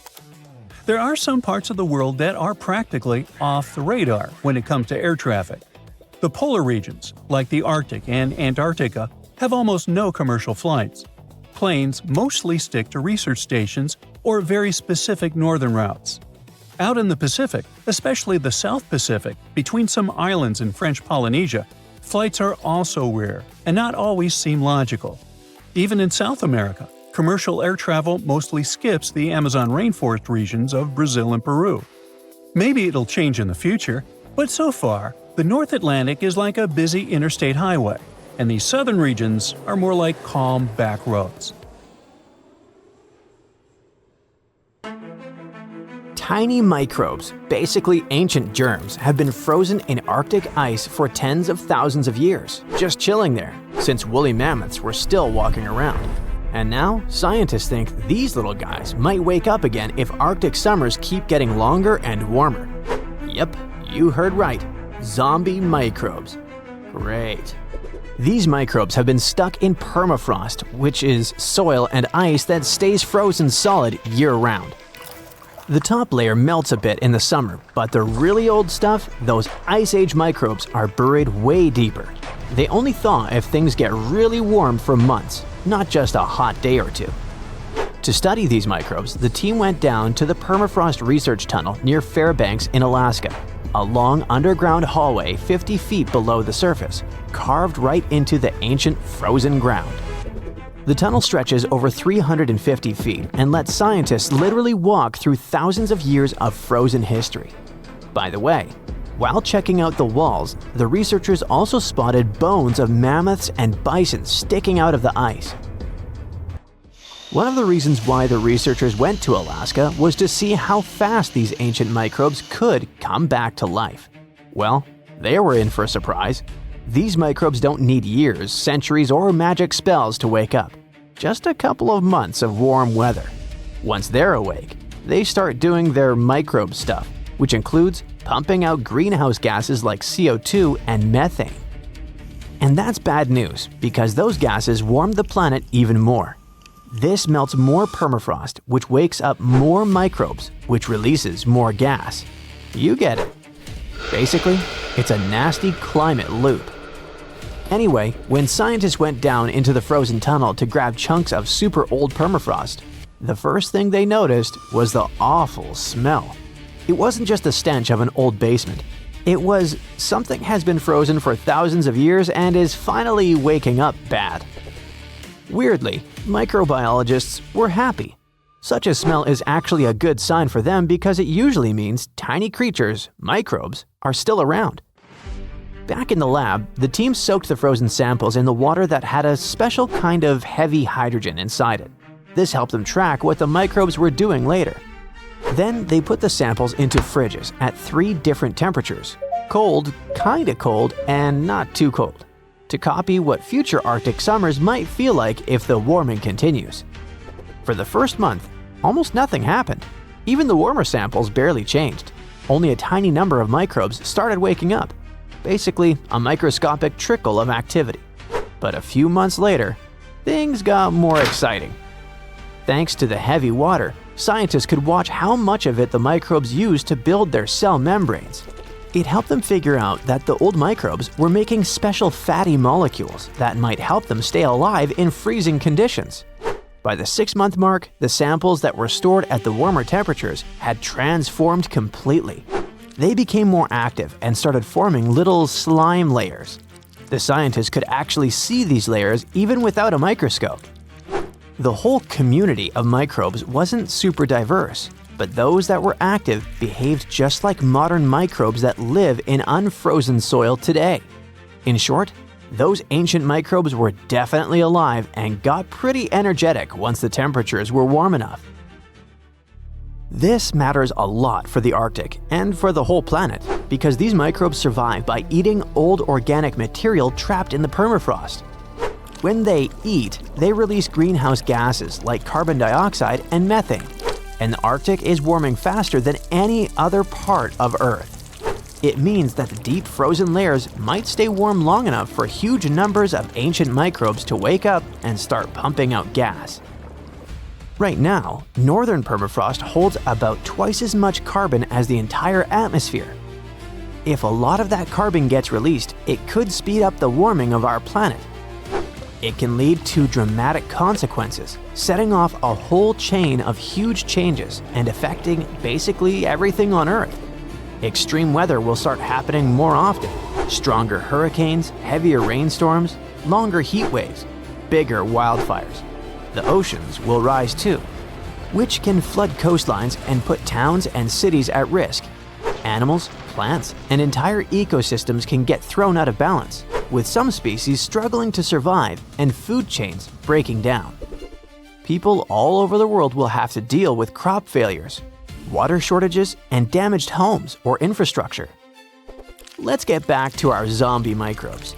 There are some parts of the world that are practically off the radar when it comes to air traffic. The polar regions, like the Arctic and Antarctica, have almost no commercial flights. Planes mostly stick to research stations or very specific northern routes. Out in the Pacific, especially the South Pacific, between some islands in French Polynesia, flights are also rare and not always seem logical. Even in South America, commercial air travel mostly skips the Amazon rainforest regions of Brazil and Peru. Maybe it'll change in the future, but so far, the North Atlantic is like a busy interstate highway, and these southern regions are more like calm back roads. Tiny microbes, basically ancient germs, have been frozen in Arctic ice for tens of thousands of years, just chilling there, since woolly mammoths were still walking around. And now, scientists think these little guys might wake up again if Arctic summers keep getting longer and warmer. Yep, you heard right. Zombie microbes. Great. These microbes have been stuck in permafrost, which is soil and ice that stays frozen solid year-round. The top layer melts a bit in the summer, but the really old stuff, those Ice Age microbes, are buried way deeper. They only thaw if things get really warm for months, not just a hot day or two. To study these microbes, the team went down to the Permafrost Research Tunnel near Fairbanks in Alaska, a long underground hallway 50 feet below the surface, carved right into the ancient frozen ground. The tunnel stretches over 350 feet and lets scientists literally walk through thousands of years of frozen history. By the way, while checking out the walls, the researchers also spotted bones of mammoths and bison sticking out of the ice. One of the reasons why the researchers went to Alaska was to see how fast these ancient microbes could come back to life. Well, they were in for a surprise. These microbes don't need years, centuries, or magic spells to wake up. Just a couple of months of warm weather. Once they're awake, they start doing their microbe stuff, which includes pumping out greenhouse gases like CO2 and methane. And that's bad news, because those gases warm the planet even more. This melts more permafrost, which wakes up more microbes, which releases more gas. You get it. Basically, it's a nasty climate loop. Anyway, when scientists went down into the frozen tunnel to grab chunks of super old permafrost, the first thing they noticed was the awful smell. It wasn't just the stench of an old basement. It was something has been frozen for thousands of years and is finally waking up bad. Weirdly, microbiologists were happy. Such a smell is actually a good sign for them because it usually means tiny creatures, microbes, are still around. Back in the lab, the team soaked the frozen samples in the water that had a special kind of heavy hydrogen inside it. This helped them track what the microbes were doing later. Then they put the samples into fridges at 3 different temperatures: cold, kinda cold, and not too cold, to copy what future Arctic summers might feel like if the warming continues. For the first month, almost nothing happened. Even the warmer samples barely changed. Only a tiny number of microbes started waking up. Basically, a microscopic trickle of activity. But a few months later, things got more exciting. Thanks to the heavy water, scientists could watch how much of it the microbes used to build their cell membranes. It helped them figure out that the old microbes were making special fatty molecules that might help them stay alive in freezing conditions. By the 6-month mark, the samples that were stored at the warmer temperatures had transformed completely. They became more active and started forming little slime layers. The scientists could actually see these layers even without a microscope. The whole community of microbes wasn't super diverse, but those that were active behaved just like modern microbes that live in unfrozen soil today. In short, those ancient microbes were definitely alive and got pretty energetic once the temperatures were warm enough. This matters a lot for the Arctic and for the whole planet because these microbes survive by eating old organic material trapped in the permafrost. When they eat, they release greenhouse gases like carbon dioxide and methane, and the Arctic is warming faster than any other part of Earth. It means that the deep frozen layers might stay warm long enough for huge numbers of ancient microbes to wake up and start pumping out gas. Right now, northern permafrost holds about twice as much carbon as the entire atmosphere. If a lot of that carbon gets released, it could speed up the warming of our planet. It can lead to dramatic consequences, setting off a whole chain of huge changes and affecting basically everything on Earth. Extreme weather will start happening more often. Stronger hurricanes, heavier rainstorms, longer heat waves, bigger wildfires. The oceans will rise too, which can flood coastlines and put towns and cities at risk. Animals, plants, and entire ecosystems can get thrown out of balance, with some species struggling to survive and food chains breaking down. People all over the world will have to deal with crop failures, water shortages, and damaged homes or infrastructure. Let's get back to our zombie microbes.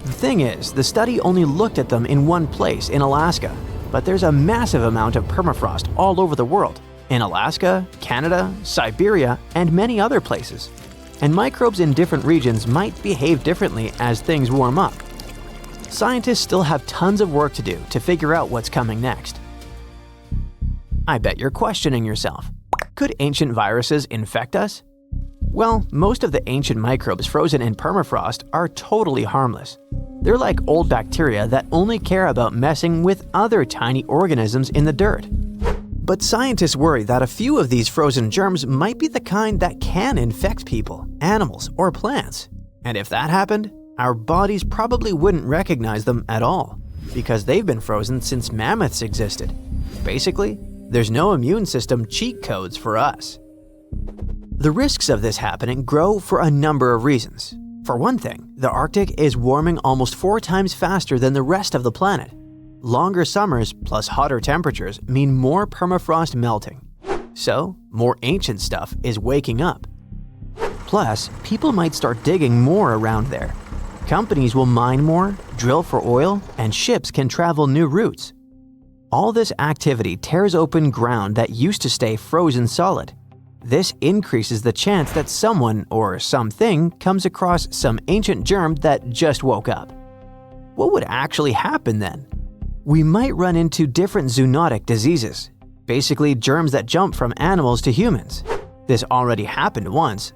The thing is, the study only looked at them in one place in Alaska, but there's a massive amount of permafrost all over the world, in Alaska, Canada, Siberia, and many other places. And microbes in different regions might behave differently as things warm up. Scientists still have tons of work to do to figure out what's coming next. I bet you're questioning yourself. Could ancient viruses infect us? Well, most of the ancient microbes frozen in permafrost are totally harmless. They're like old bacteria that only care about messing with other tiny organisms in the dirt. But scientists worry that a few of these frozen germs might be the kind that can infect people, animals, or plants. And if that happened, our bodies probably wouldn't recognize them at all. because they've been frozen since mammoths existed. Basically, there's no immune system cheat codes for us. The risks of this happening grow for a number of reasons. For one thing, the Arctic is warming almost 4 times faster than the rest of the planet. Longer summers plus hotter temperatures mean more permafrost melting. So, more ancient stuff is waking up. Plus, people might start digging more around there. Companies will mine more, drill for oil, and ships can travel new routes. All this activity tears open ground that used to stay frozen solid. This increases the chance that someone or something comes across some ancient germ that just woke up. What would actually happen then? We might run into different zoonotic diseases, basically germs that jump from animals to humans. This already happened once.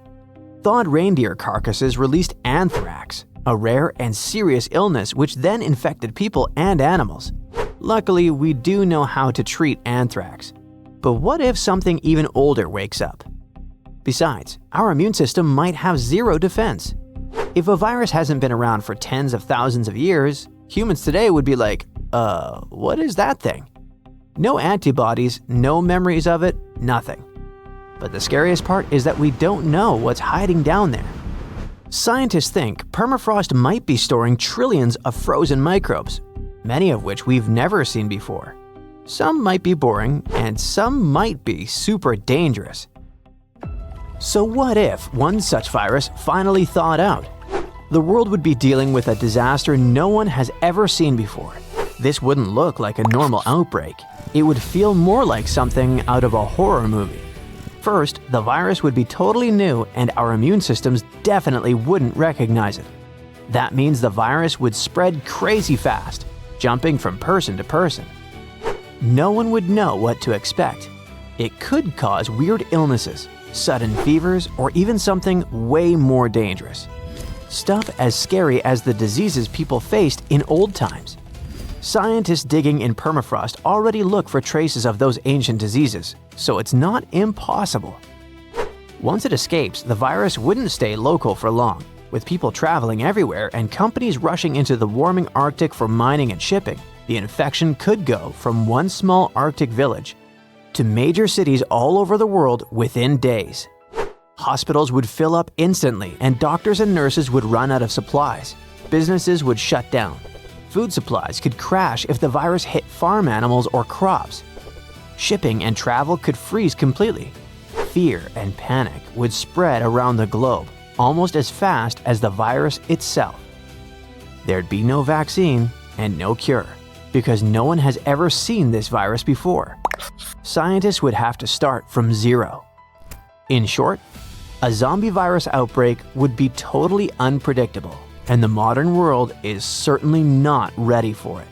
Thawed reindeer carcasses released anthrax, a rare and serious illness which then infected people and animals. Luckily, we do know how to treat anthrax. But what if something even older wakes up? Besides, our immune system might have zero defense. If a virus hasn't been around for tens of thousands of years, humans today would be like, what is that thing? No antibodies, no memories of it, nothing. But the scariest part is that we don't know what's hiding down there. Scientists think permafrost might be storing trillions of frozen microbes, many of which we've never seen before. Some might be boring, and some might be super dangerous. So what if one such virus finally thawed out? The world would be dealing with a disaster no one has ever seen before. This wouldn't look like a normal outbreak. It would feel more like something out of a horror movie. First, the virus would be totally new and our immune systems definitely wouldn't recognize it. That means the virus would spread crazy fast, jumping from person to person. No one would know what to expect. It could cause weird illnesses, sudden fevers, or even something way more dangerous. Stuff as scary as the diseases people faced in old times. Scientists digging in permafrost already look for traces of those ancient diseases, so it's not impossible. Once it escapes, the virus wouldn't stay local for long. With people traveling everywhere and companies rushing into the warming Arctic for mining and shipping, the infection could go from one small Arctic village to major cities all over the world within days. Hospitals would fill up instantly and doctors and nurses would run out of supplies. Businesses would shut down. Food supplies could crash if the virus hit farm animals or crops. Shipping and travel could freeze completely. Fear and panic would spread around the globe almost as fast as the virus itself. There'd be no vaccine and no cure, because no one has ever seen this virus before. Scientists would have to start from zero. In short, a zombie virus outbreak would be totally unpredictable, and the modern world is certainly not ready for it.